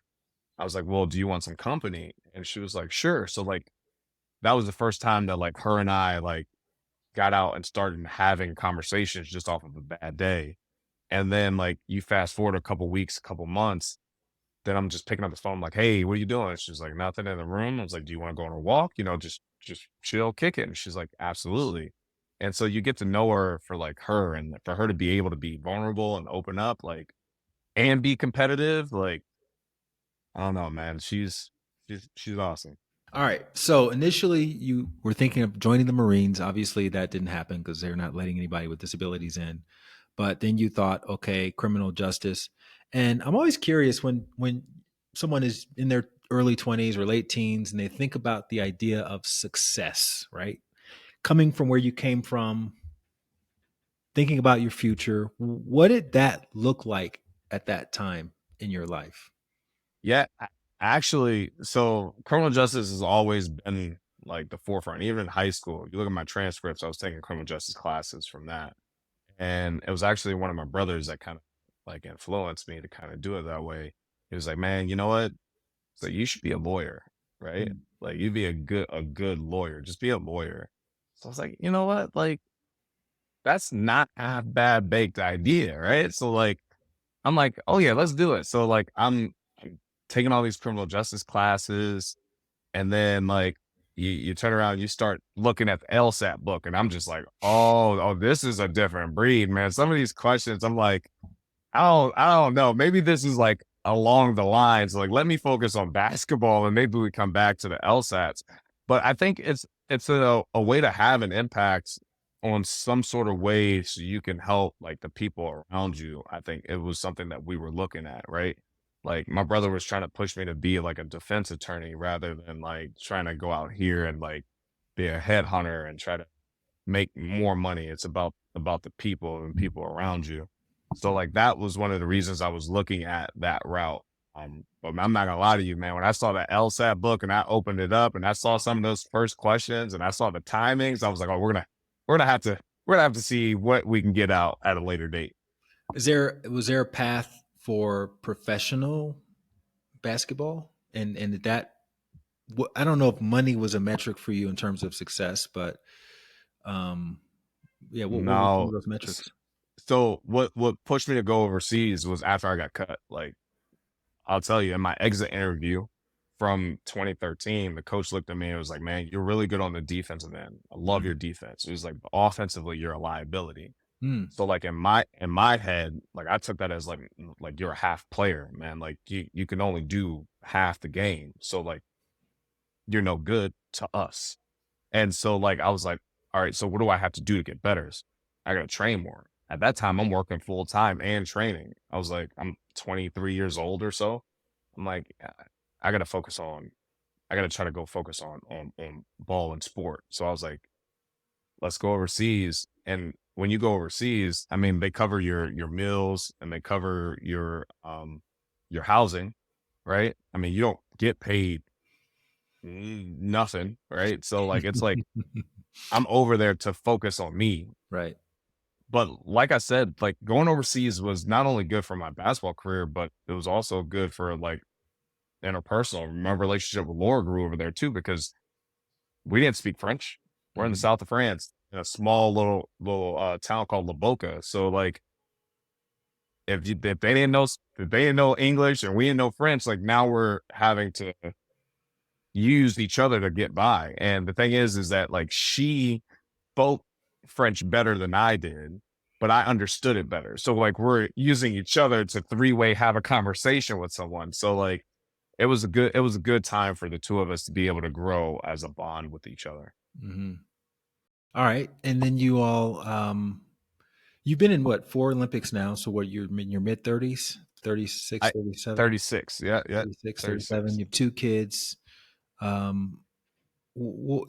I was like, "Well, do you want some company?" And she was like, "Sure." So like that was the first time that like her and I like got out and started having conversations just off of a bad day. And then like you fast forward a couple weeks, a couple months, then I'm just picking up the phone, like, "Hey, what are you doing?" She's like, "Nothing in the room." I was like, "Do you want to go on a walk? Just chill, kick it." And she's like, "Absolutely." And so you get to know her for like her and for her to be able to be vulnerable and open up, like, and be competitive, like, I don't know, man. She's awesome. All right. So initially, you were thinking of joining the Marines. Obviously, that didn't happen because they're not letting anybody with disabilities in. But then you thought, okay, criminal justice. And I'm always curious when someone is in their early 20s or late teens and they think about the idea of success, right? Coming from where you came from, thinking about your future, what did that look like at that time in your life? Yeah, actually, so criminal justice has always been like the forefront. Even in high school, you look at my transcripts, I was taking criminal justice classes from that. And it was actually one of my brothers that kind of like influenced me to kind of do it that way. He was like, "Man, you know what? So you should be a lawyer, right? Mm. Like you'd be a good lawyer. Just be a lawyer." So I was like, you know what? Like that's not a bad baked idea, right? So like I'm like, oh yeah, let's do it. So like I'm taking all these criminal justice classes, and then like you turn around, you start looking at the LSAT book, and I'm just like, oh, this is a different breed, man. Some of these questions, I'm like, I don't know. Maybe this is like along the lines, like let me focus on basketball and maybe we come back to the LSATs. But I think it's a way to have an impact on some sort of way so you can help like the people around you. I think it was something that we were looking at, right? Like my brother was trying to push me to be like a defense attorney rather than like trying to go out here and like be a headhunter and try to make more money. It's about the people and people around you. So like that was one of the reasons I was looking at that route. But I'm not gonna lie to you, man. When I saw the LSAT book and I opened it up and I saw some of those first questions and I saw the timings, I was like, oh, we're gonna have to see what we can get out at a later date. Was there a path for professional basketball? And did that, I don't know if money was a metric for you in terms of success, but um, yeah, what were some of Now, those metrics? so what pushed me to go overseas was after I got cut. Like I'll tell you, in my exit interview from 2013, the coach looked at me and was like, "Man, you're really good on the defensive end. I love Mm. your defense." It was like, offensively, you're a liability. Mm. So like in my head, like I took that as like you're a half player, man. Like you can only do half the game. So like you're no good to us. And so like I was like, all right, so what do I have to do to get better? I gotta train more. At that time, I'm working full time and training. I was like, I'm 23 years old or so. I'm like, I gotta focus on. I gotta try to go focus on ball and sport. So I was like, let's go overseas. And when you go overseas, I mean, they cover your meals and they cover your housing, right? I mean, you don't get paid nothing, right? So like it's like I'm over there to focus on me. Right. But like I said, like going overseas was not only good for my basketball career, but it was also good for like interpersonal. My relationship with Laura grew over there too because we didn't speak French. We're in the Hmm. south of France in a small little town called La Boca. So like if they didn't know English and we didn't know French, like now we're having to use each other to get by. And the thing is that like she spoke French better than I did, but I understood it better. So like we're using each other to three-way have a conversation with someone. So like it was a good time for the two of us to be able to grow as a bond with each other. Hmm. All right, and then you all, you've been in what, four Olympics now? So what, you're in your mid 30s, 36, I 37, 36. Yeah, yeah. 36, 37. 36. You have two kids. Um,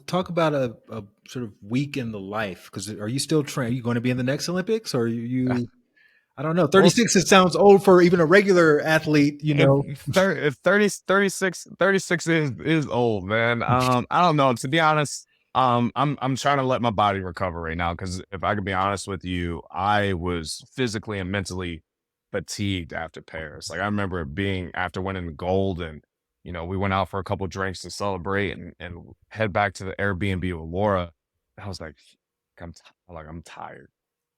talk about a sort of week in the life, because are you still training? Are you going to be in the next Olympics, or are you? I don't know. Well, 36, it sounds old for even a regular athlete, you know. if 30 36 36 is old, man. I don't know. To be honest, I'm trying to let my body recover right now because if I could be honest with you, I was physically and mentally fatigued after Paris. Like I remember being after winning gold and we went out for a couple drinks to celebrate and head back to the Airbnb with Laura. I was like, I'm tired.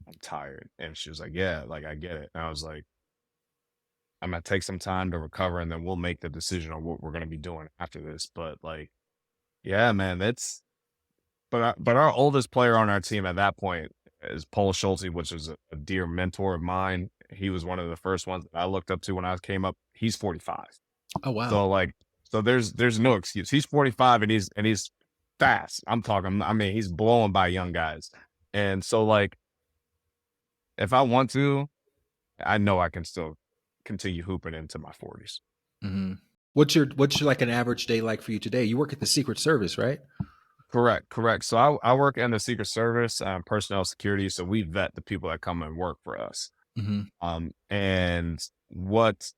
I'm tired. And she was like, yeah, like I get it. And I was like, I'm gonna take some time to recover and then we'll make the decision on what we're gonna be doing after this. But like, yeah, man, but our oldest player on our team at that point is Paul Schulte, which is a dear mentor of mine. He was one of the first ones that I looked up to when I came up. He's 45. Oh wow. So like, so there's no excuse. He's 45 and he's fast. I'm talking, I mean, he's blowing by young guys. And so like, if I want to, I know I can still continue hooping into my 40s. Hmm. What's your like an average day like for you today? You work at the Secret Service, right? Correct, correct. So I work in the Secret Service, personnel security. So we vet the people that come and work for us. Hmm. And what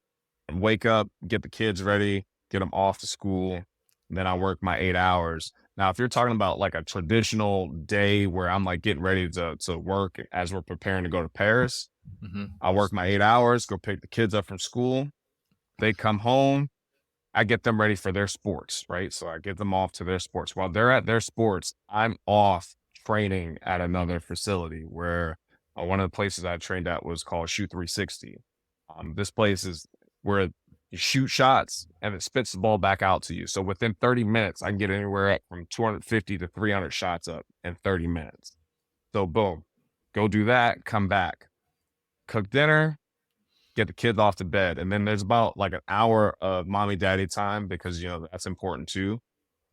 wake up, get the kids ready, get them off to school. Then I work my 8 hours. Now, if you're talking about like a traditional day where I'm like getting ready to work as we're preparing to go to Paris, Hmm. I work my 8 hours, go pick the kids up from school. They come home. I get them ready for their sports, right? So I get them off to their sports. While they're at their sports, I'm off training at another facility where one of the places I trained at was called Shoot 360. This place is where, you shoot shots, and it spits the ball back out to you. So within 30 minutes, I can get anywhere up from 250 to 300 shots up in 30 minutes. So boom, go do that, come back, cook dinner, get the kids off to bed. And then there's about like an hour of mommy daddy time because, that's important too.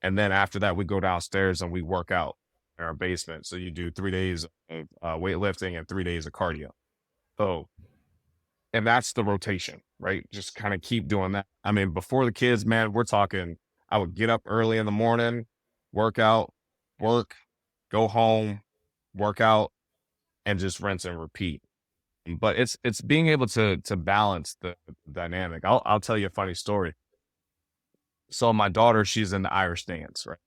And then after that, we go downstairs and we work out in our basement. So you do 3 days of weightlifting and 3 days of cardio. So, and that's the rotation, right? Just kind of keep doing that. I mean, before the kids, man, we're talking, I would get up early in the morning, work out, work, go home, work out, and just rinse and repeat. But it's being able to balance the dynamic. I'll tell you a funny story. So my daughter, she's in the Irish dance, right?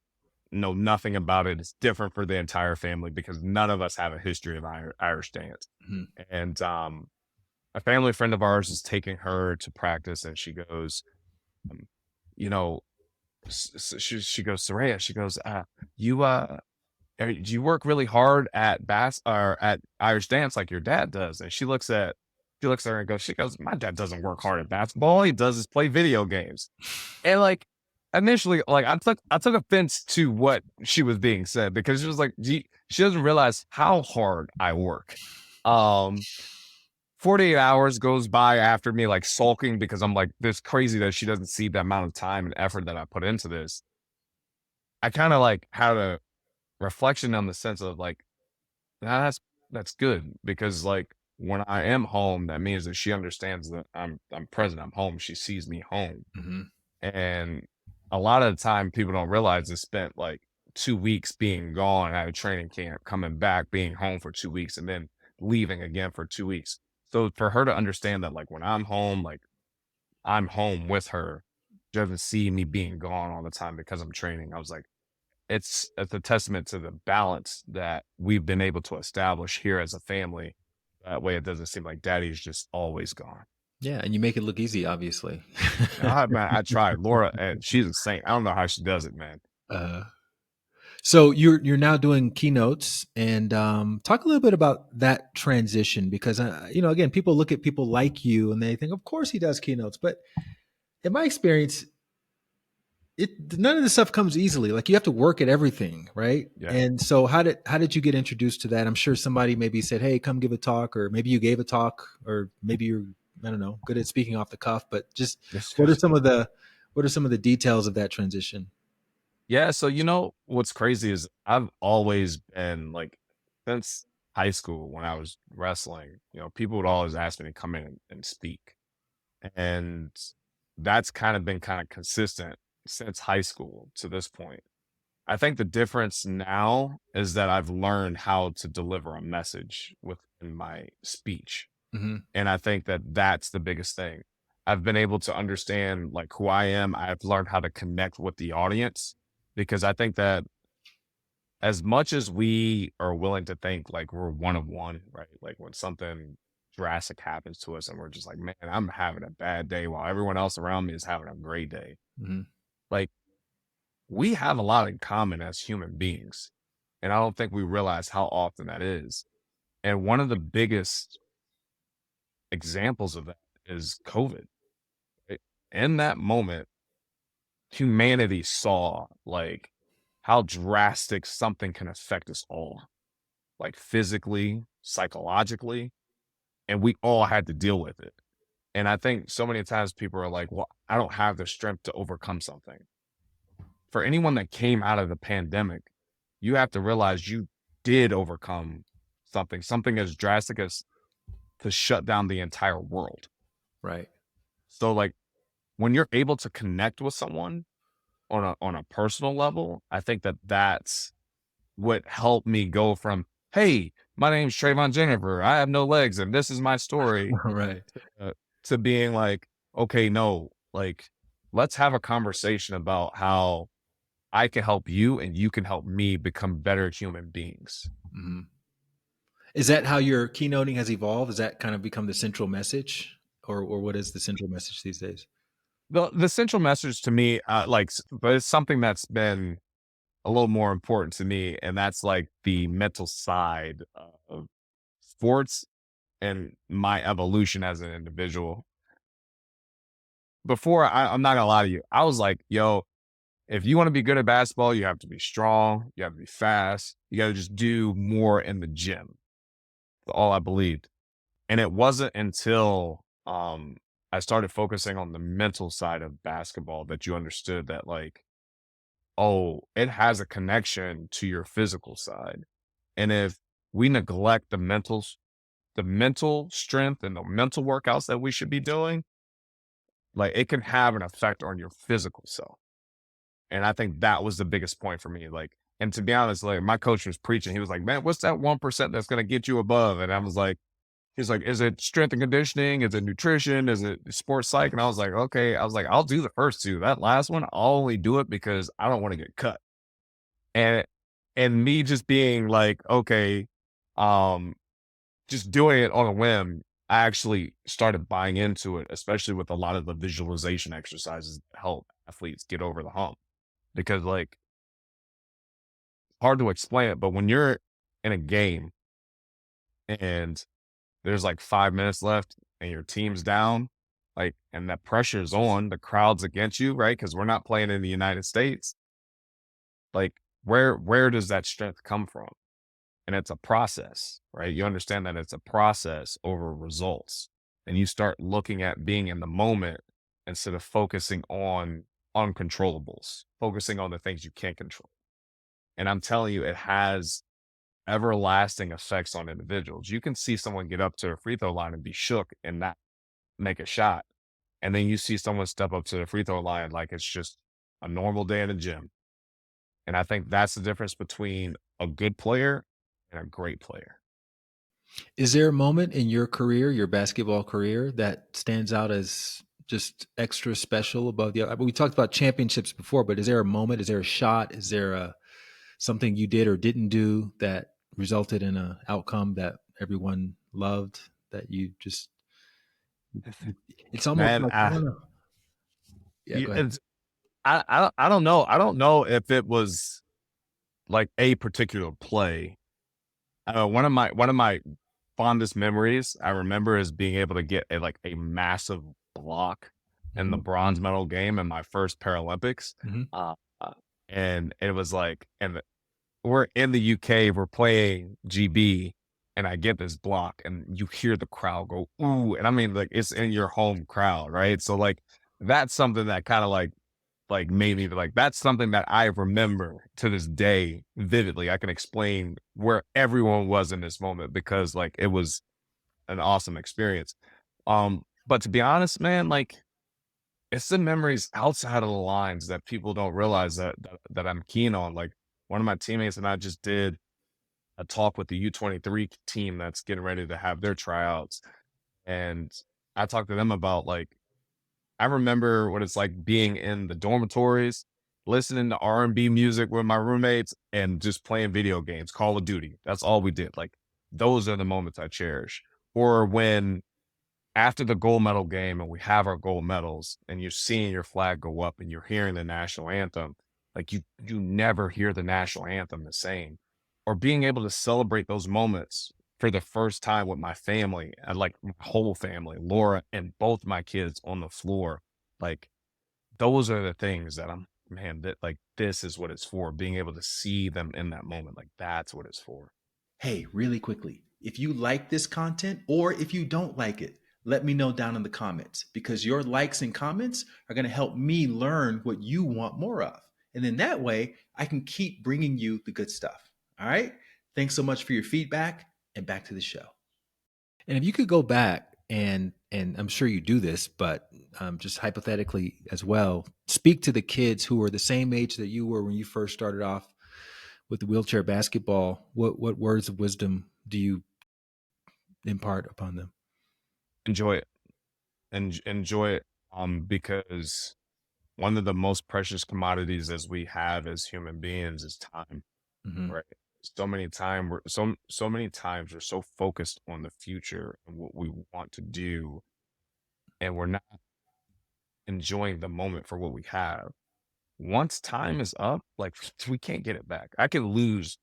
Know nothing about it. It's different for the entire family because none of us have a history of Irish dance. Mhm. And a family friend of ours is taking her to practice, and she goes, um, you know, she goes, Soraya, she goes, you do you work really hard at bass or at Irish dance like your dad does? And she looks at her and goes, my dad doesn't work hard at basketball. All he does is play video games. And like initially, like I took offense to what she was being said because she was like, she doesn't realize how hard I work. Um, 48 hours goes by after me like sulking because I'm like, this crazy that she doesn't see the amount of time and effort that I put into this. I kind of like had a reflection on the sense of like, nah, that's good because like when I am home, that means that she understands that I'm present. I'm home. She sees me home. Mhm. And a lot of the time people don't realize I spent like 2 weeks being gone at a training camp, coming back, being home for 2 weeks, and then leaving again for 2 weeks. So for her to understand that like when I'm home, like I'm home with her, she doesn't see me being gone all the time because I'm training. I was like, it's a testament to the balance that we've been able to establish here as a family. That way it doesn't seem like daddy's just always gone. Yeah, and you make it look easy, obviously. Man, I tried. Laura, and she's a saint. I don't know how she does it, man. uh, so you're now doing keynotes, and talk a little bit about that transition because again, people look at people like you and they think, of course, he does keynotes, but in my experience, none of this stuff comes easily. Like you have to work at everything, right? Yeah. And so how did you get introduced to that? I'm sure somebody maybe said, "Hey, come give a talk," or maybe you gave a talk, or maybe you're, I don't know, good at speaking off the cuff. But just Yes, what are yes. some of the what are some of the details of that transition? Yeah. So, what's crazy is I've always been like, since high school when I was wrestling, people would always ask me to come in and speak. And that's kind of been kind of consistent since high school to this point. I think the difference now is that I've learned how to deliver a message within my speech. Hmm. And I think that that's the biggest thing. I've been able to understand like who I am. I've learned how to connect with the audience because I think that as much as we are willing to think like we're one of one, right? Like when something drastic happens to us and we're just like, man, I'm having a bad day while everyone else around me is having a great day. Hmm. Like we have a lot in common as human beings. And I don't think we realize how often that is. And one of the biggest examples of that is COVID. Right? In that moment, humanity saw like how drastic something can affect us all, like physically, psychologically, and we all had to deal with it. And I think so many times people are like, well, I don't have the strength to overcome something. For anyone that came out of the pandemic, you have to realize you did overcome something as drastic as to shut down the entire world. Right. So like when you're able to connect with someone on a personal level, I think that that's what helped me go from, hey, my name's Trevon Jenifer, I have no legs, and this is my story, Right. uh, to being like, okay, no, like let's have a conversation about how I can help you and you can help me become better human beings. Hmm. Is that how your keynoting has evolved? Has that kind of become the central message, or what is the central message these days? The central message to me, but it's something that's been a little more important to me, and that's like the mental side of sports and my evolution as an individual. before I'm not gonna lie to you, I was like, yo, if you want to be good at basketball, you have to be strong, you have to be fast, you got to just do more in the gym. That's all I believed. And it wasn't until I started focusing on the mental side of basketball that you understood that, like, oh, it has a connection to your physical side. And if we neglect the mental strength and the mental workouts that we should be doing, like, it can have an effect on your physical self. And I think that was the biggest point for me. Like, and to be honest, like, my coach was preaching. He was like, "Man, what's that 1% that's going to get you above?" And I was like, he's like, "Is it strength and conditioning? Is it nutrition? Is it sports psych?" And I was like, "Okay." I was like, "I'll do the first two. That last one, I'll only do it because I don't want to get cut." And me just being like, okay, um, just doing it on a whim, I actually started buying into it, especially with a lot of the visualization exercises that help athletes get over the hump. Because, like, hard to explain it, but when you're in a game and there's like 5 minutes left and your team's down, like, and that pressure's on, the crowd's against you, right? Because we're not playing in the United States. Like, where does that strength come from? And it's a process, right? You understand that it's a process over results. And you start looking at being in the moment instead of focusing on uncontrollables, focusing on the things you can't control. And I'm telling you, it has everlasting effects on individuals. You can see someone get up to a free throw line and be shook and not make a shot. And then you see someone step up to the free throw line like it's just a normal day in the gym. And I think that's the difference between a good player and a great player. Is there a moment in your career, your basketball career, that stands out as just extra special above the other? We talked about championships before, but is there a moment? Is there a shot? Is there something you did or didn't do that resulted in an outcome that everyone loved? That you just, it's almost Man, like, I don't know. Yeah, go ahead. it's, I don't know. I don't know if it was like a particular play. One of my fondest memories I remember is being able to get a massive block in the Hmm. bronze medal game in my first Paralympics. Hmm. Uh, uh, and it was like, we're in the UK, we're playing GB, and I get this block, and you hear the crowd go, ooh. And I mean, like, it's in your home crowd, right? So, like, that's something that kind of like made me like, that's something that I remember to this day vividly. I can explain where everyone was in this moment because, like, it was an awesome experience. But to be honest, man, like, it's the memories outside of the lines that people don't realize that I'm keen on. Like, one of my teammates and I just did a talk with the U23 team that's getting ready to have their tryouts. And I talked to them about, like, I remember what it's like being in the dormitories, listening to R&B music with my roommates and just playing video games, Call of Duty. That's all we did. Like, those are the moments I cherish. Or when after the gold medal game and we have our gold medals and you're seeing your flag go up and you're hearing the national anthem, like, you never hear the national anthem the same. Or being able to celebrate those moments for the first time with my family and, like, my whole family, Laura and both my kids on the floor. Like, those are the things that I'm, man, that, like, this is what it's for. Being able to see them in that moment, like, that's what it's for. Hey, really quickly, if you like this content or if you don't like it, let me know down in the comments because your likes and comments are going to help me learn what you want more of. And then that way, I can keep bringing you the good stuff. All right. Thanks so much for your feedback and back to the show. And if you could go back and I'm sure you do this, but just hypothetically as well, speak to the kids who were the same age that you were when you first started off with the wheelchair basketball. What words of wisdom do you impart upon them? Enjoy it and enjoy it. Because one of the most precious commodities as we have as human beings is time, Hmm. right? So many times we're so focused on the future and what we want to do, and we're not enjoying the moment for what we have. Once time is up, like, we can't get it back. I can lose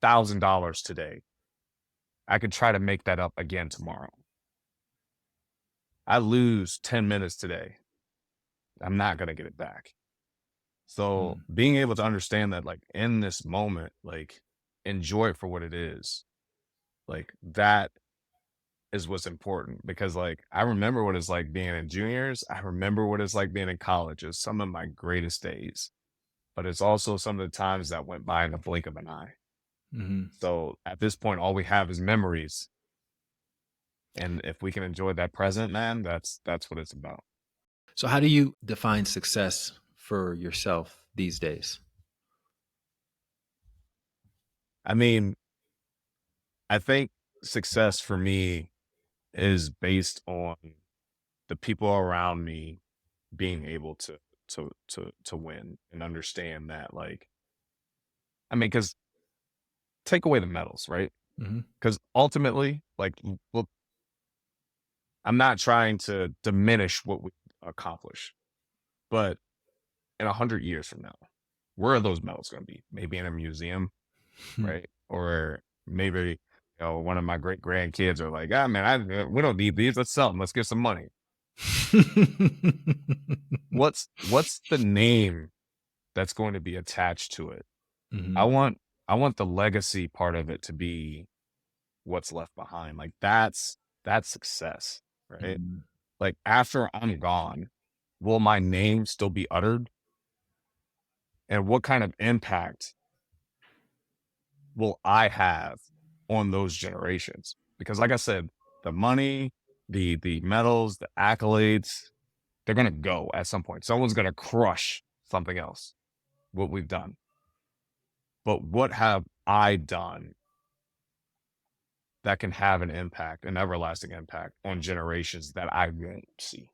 $1,000 today. I could try to make that up again tomorrow. I lose 10 minutes today. I'm not going to get it back. So Mm. being able to understand that, like, in this moment, like, enjoy it for what it is, like, that is what's important. Because, like, I remember what it's like being in juniors. I remember what it's like being in college. It's some of my greatest days, but it's also some of the times that went by in the blink of an eye. Hmm. So at this point, all we have is memories. And if we can enjoy that present, man, that's what it's about. So, how do you define success for yourself these days? I mean, I think success for me is based on the people around me being able to win and understand that, like, I mean, because take away the medals, right? Hmm. Because ultimately, like, look, I'm not trying to diminish what we accomplish, but in 100 years from now, where are those medals going to be? Maybe in a museum, right? Or maybe, one of my great grandkids are like, ah, man, we don't need these. Let's sell them. Let's get some money. What's the name that's going to be attached to it? I Hmm. want I want the legacy part of it to be what's left behind. Like, that's success, right? Hmm. Like, after I'm gone, will my name still be uttered? And what kind of impact will I have on those generations? Because, like I said, the money, the medals, the accolades, they're gonna go at some point. Someone's gonna crush something else, what we've done. But what have I done that can have an impact, an everlasting impact on generations that I won't see?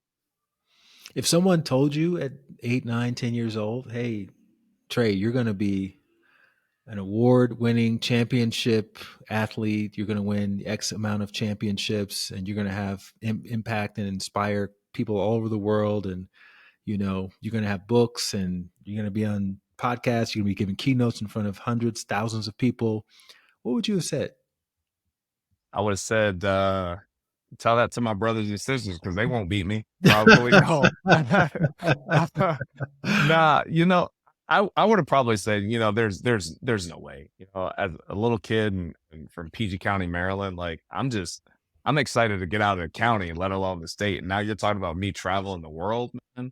If someone told you at 8, 9, 10 years old, hey, Trey, you're going to be an award-winning championship athlete, you're going to win X amount of championships, and you're going to have impact and inspire people all over the world, and you're going to have books, and you're going to be on podcasts, you're going to be giving keynotes in front of hundreds, thousands of people, what would you have said? I would have said, tell that to my brothers and sisters because they won't beat me. Probably no. Nah, I would have probably said, there's no way. As a little kid and from PG County, Maryland, like, I'm excited to get out of the county, let alone the state. And now you're talking about me traveling the world, man.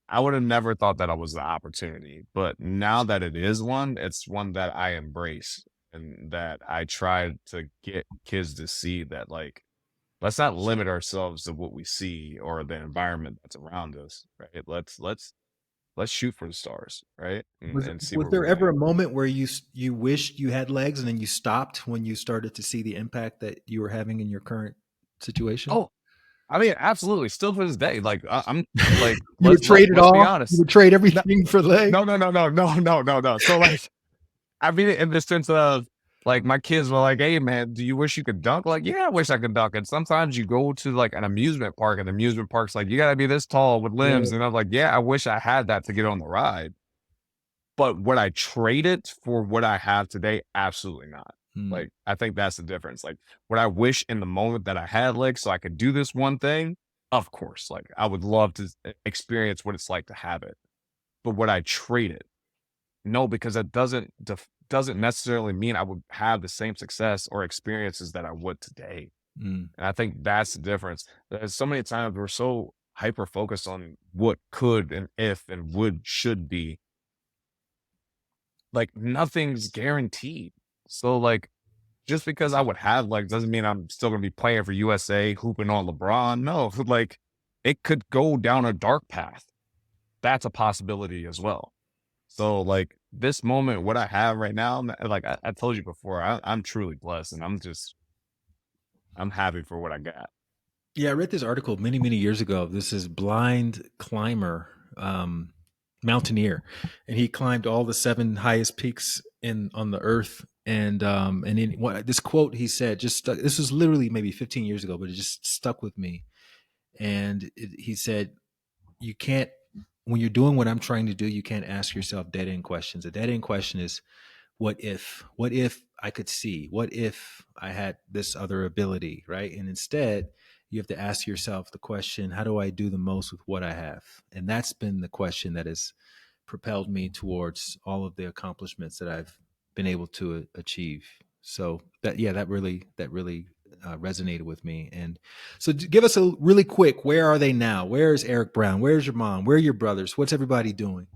I would have never thought that I was the opportunity, but now that it is one, it's one that I embrace and that I try to get kids to see that, like, let's not limit ourselves to what we see or the environment that's around us, right? Let's shoot for the stars, right? And see Was where we there ever a land. moment where you wished you had legs and then you stopped when you started to see the impact that you were having in your current situation? Oh, I mean, absolutely. Still to this day, like, I'm like, You would trade it let's be all? You honest. would trade No, everything for legs? no. So, like, I mean it in the sense of, like, my kids were like, "Hey, man, do you wish you could dunk?" Like, yeah, I wish I could dunk. And sometimes you go to, like, an amusement park, and the amusement park's like, you gotta be this tall with limbs. Yeah. And I'm like, yeah, I wish I had that to get on the ride. But would I trade it for what I have today? Absolutely not. Mm, Like, I think that's the difference. Like, would I wish in the moment that I had legs so I could do this one thing? Of course. Like, I would love to experience what it's like to have it. But would I trade it? No, because that doesn't necessarily mean I would have the same success or experiences that I would today. mm, And I think that's the difference. There's so many times we're so hyper focused on what could and if and would should be, like, nothing's guaranteed. So, like, just because I would have, like, doesn't mean I'm still gonna be playing for USA, hooping on LeBron. No, like, it could go down a dark path. That's a possibility as well. So, like, this moment, what I have right now, like I told you before, I'm truly blessed, and I'm happy for what I got. yeah, I read this article many, many years ago. This is blind climber, mountaineer, and he climbed all the 7 highest peaks in on the earth. And in this quote he said, just stuck, this was literally maybe 15 years ago, but it just stuck with me. And he said, you can't, when you're doing what I'm trying to do, you can't ask yourself dead end questions. A dead end question is, what if I could see, what if I had this other ability, right? And instead you have to ask yourself the question, how do I do the most with what I have? And that's been the question that has propelled me towards all of the accomplishments that I've been able to achieve. So that, yeah, that really resonated with me. And so give us a really quick, where are they now? Where's Eric Brown? Where's your mom? Where are your brothers? What's everybody doing?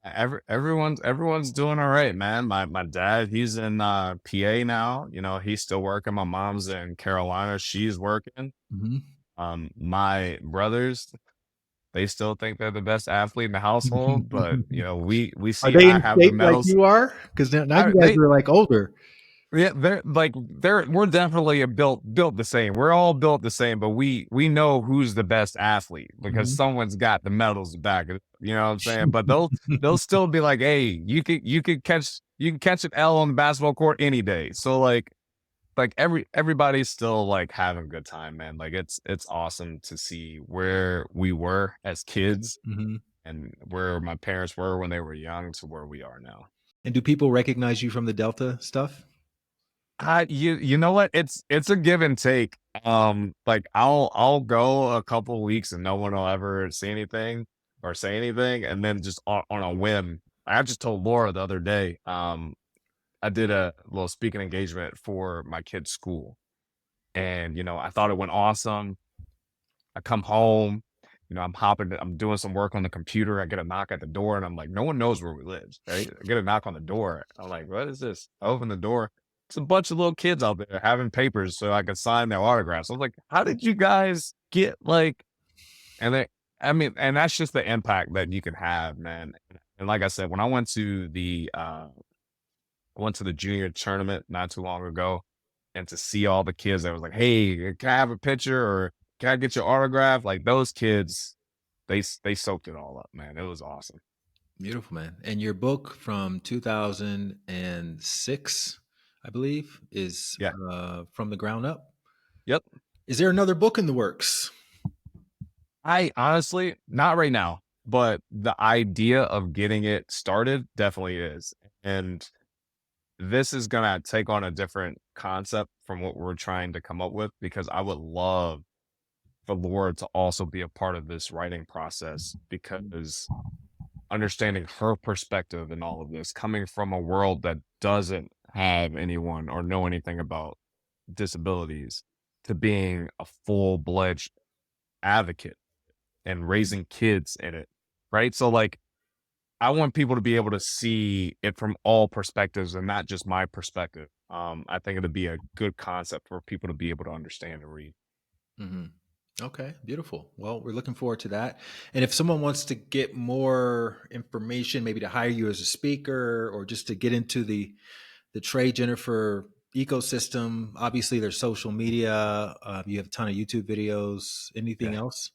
Everyone's doing all right, man. My dad, he's in PA now. You know, he's still working. My mom's in Carolina. She's working. Mm-hmm. My brothers, they still think they're the best athlete in the household, but you know, we Are see they I in have the shape like medals. you are? Because now you guys They are like older. Yeah, we're definitely built the same. We're all built the same, but we know who's the best athlete because Mhm. someone's got the medals back. You know what I'm saying? But they'll still be like, hey, you can catch an L on the basketball court any day. So like everybody's still like having a good time, man. Like it's awesome to see where we were as kids Mhm. and where my parents were when they were young to where we are now. And do people recognize you from the Delta stuff? You know what? It's a give and take. Like I'll go a couple weeks and no one will ever see anything or say anything, and then just on a whim. I just told Laura the other day. I did a little speaking engagement for my kid's school, and you know I thought it went awesome. I come home, you know, I'm doing some work on the computer. I get a knock at the door, and I'm like, no one knows where we live, right? I get a knock on the door. I'm like, what is this? I open the door. It's a bunch of little kids out there having papers so I can sign their autographs. I was like, how did you guys get like, and they, I mean, and that's just the impact that you can have, man. And like I said, when I went to the junior tournament not too long ago, and to see all the kids that was like, "Hey, can I have a picture or can I get your autograph?" Like those kids, they soaked it all up, man. It was awesome. Beautiful, man. And your book from 2006, I believe, is Yeah. From the Ground Up. Yep. Is there another book in the works? I honestly, not right now, but the idea of getting it started definitely is. And this is gonna take on a different concept from what we're trying to come up with because I would love for Laura to also be a part of this writing process because understanding her perspective in all of this, coming from a world that doesn't have anyone or know anything about disabilities, to being a full-fledged advocate and raising kids in it, right? So, like, I want people to be able to see it from all perspectives and not just my perspective. I think it'd be a good concept for people to be able to understand and read. Hmm. Okay, beautiful. Well, we're looking forward to that. And if someone wants to get more information, maybe to hire you as a speaker or just to get into the Trey Jenifer ecosystem, obviously there's social media. You have a ton of YouTube videos. Anything Yeah. else?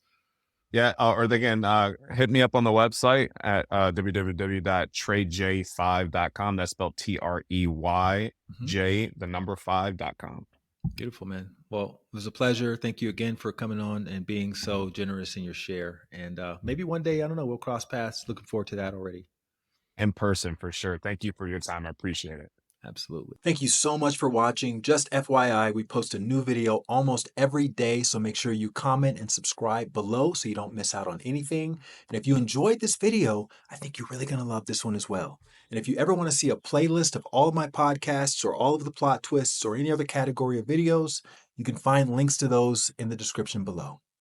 Yeah, or they can hit me up on the website at www.treyj5.com. That's spelled Mhm. TREYJ, the number 5.com. Beautiful, man. Well, it was a pleasure. Thank you again for coming on and being so generous in your share. And maybe one day, I don't know, we'll cross paths. Looking forward to that already. In person for sure. Thank you for your time. I appreciate it. Absolutely. Thank you so much for watching. Just FYI, we post a new video almost every day, so make sure you comment and subscribe below so you don't miss out on anything. And if you enjoyed this video, I think you're really going to love this one as well. And if you ever want to see a playlist of all of my podcasts or all of the plot twists or any other category of videos, you can find links to those in the description below.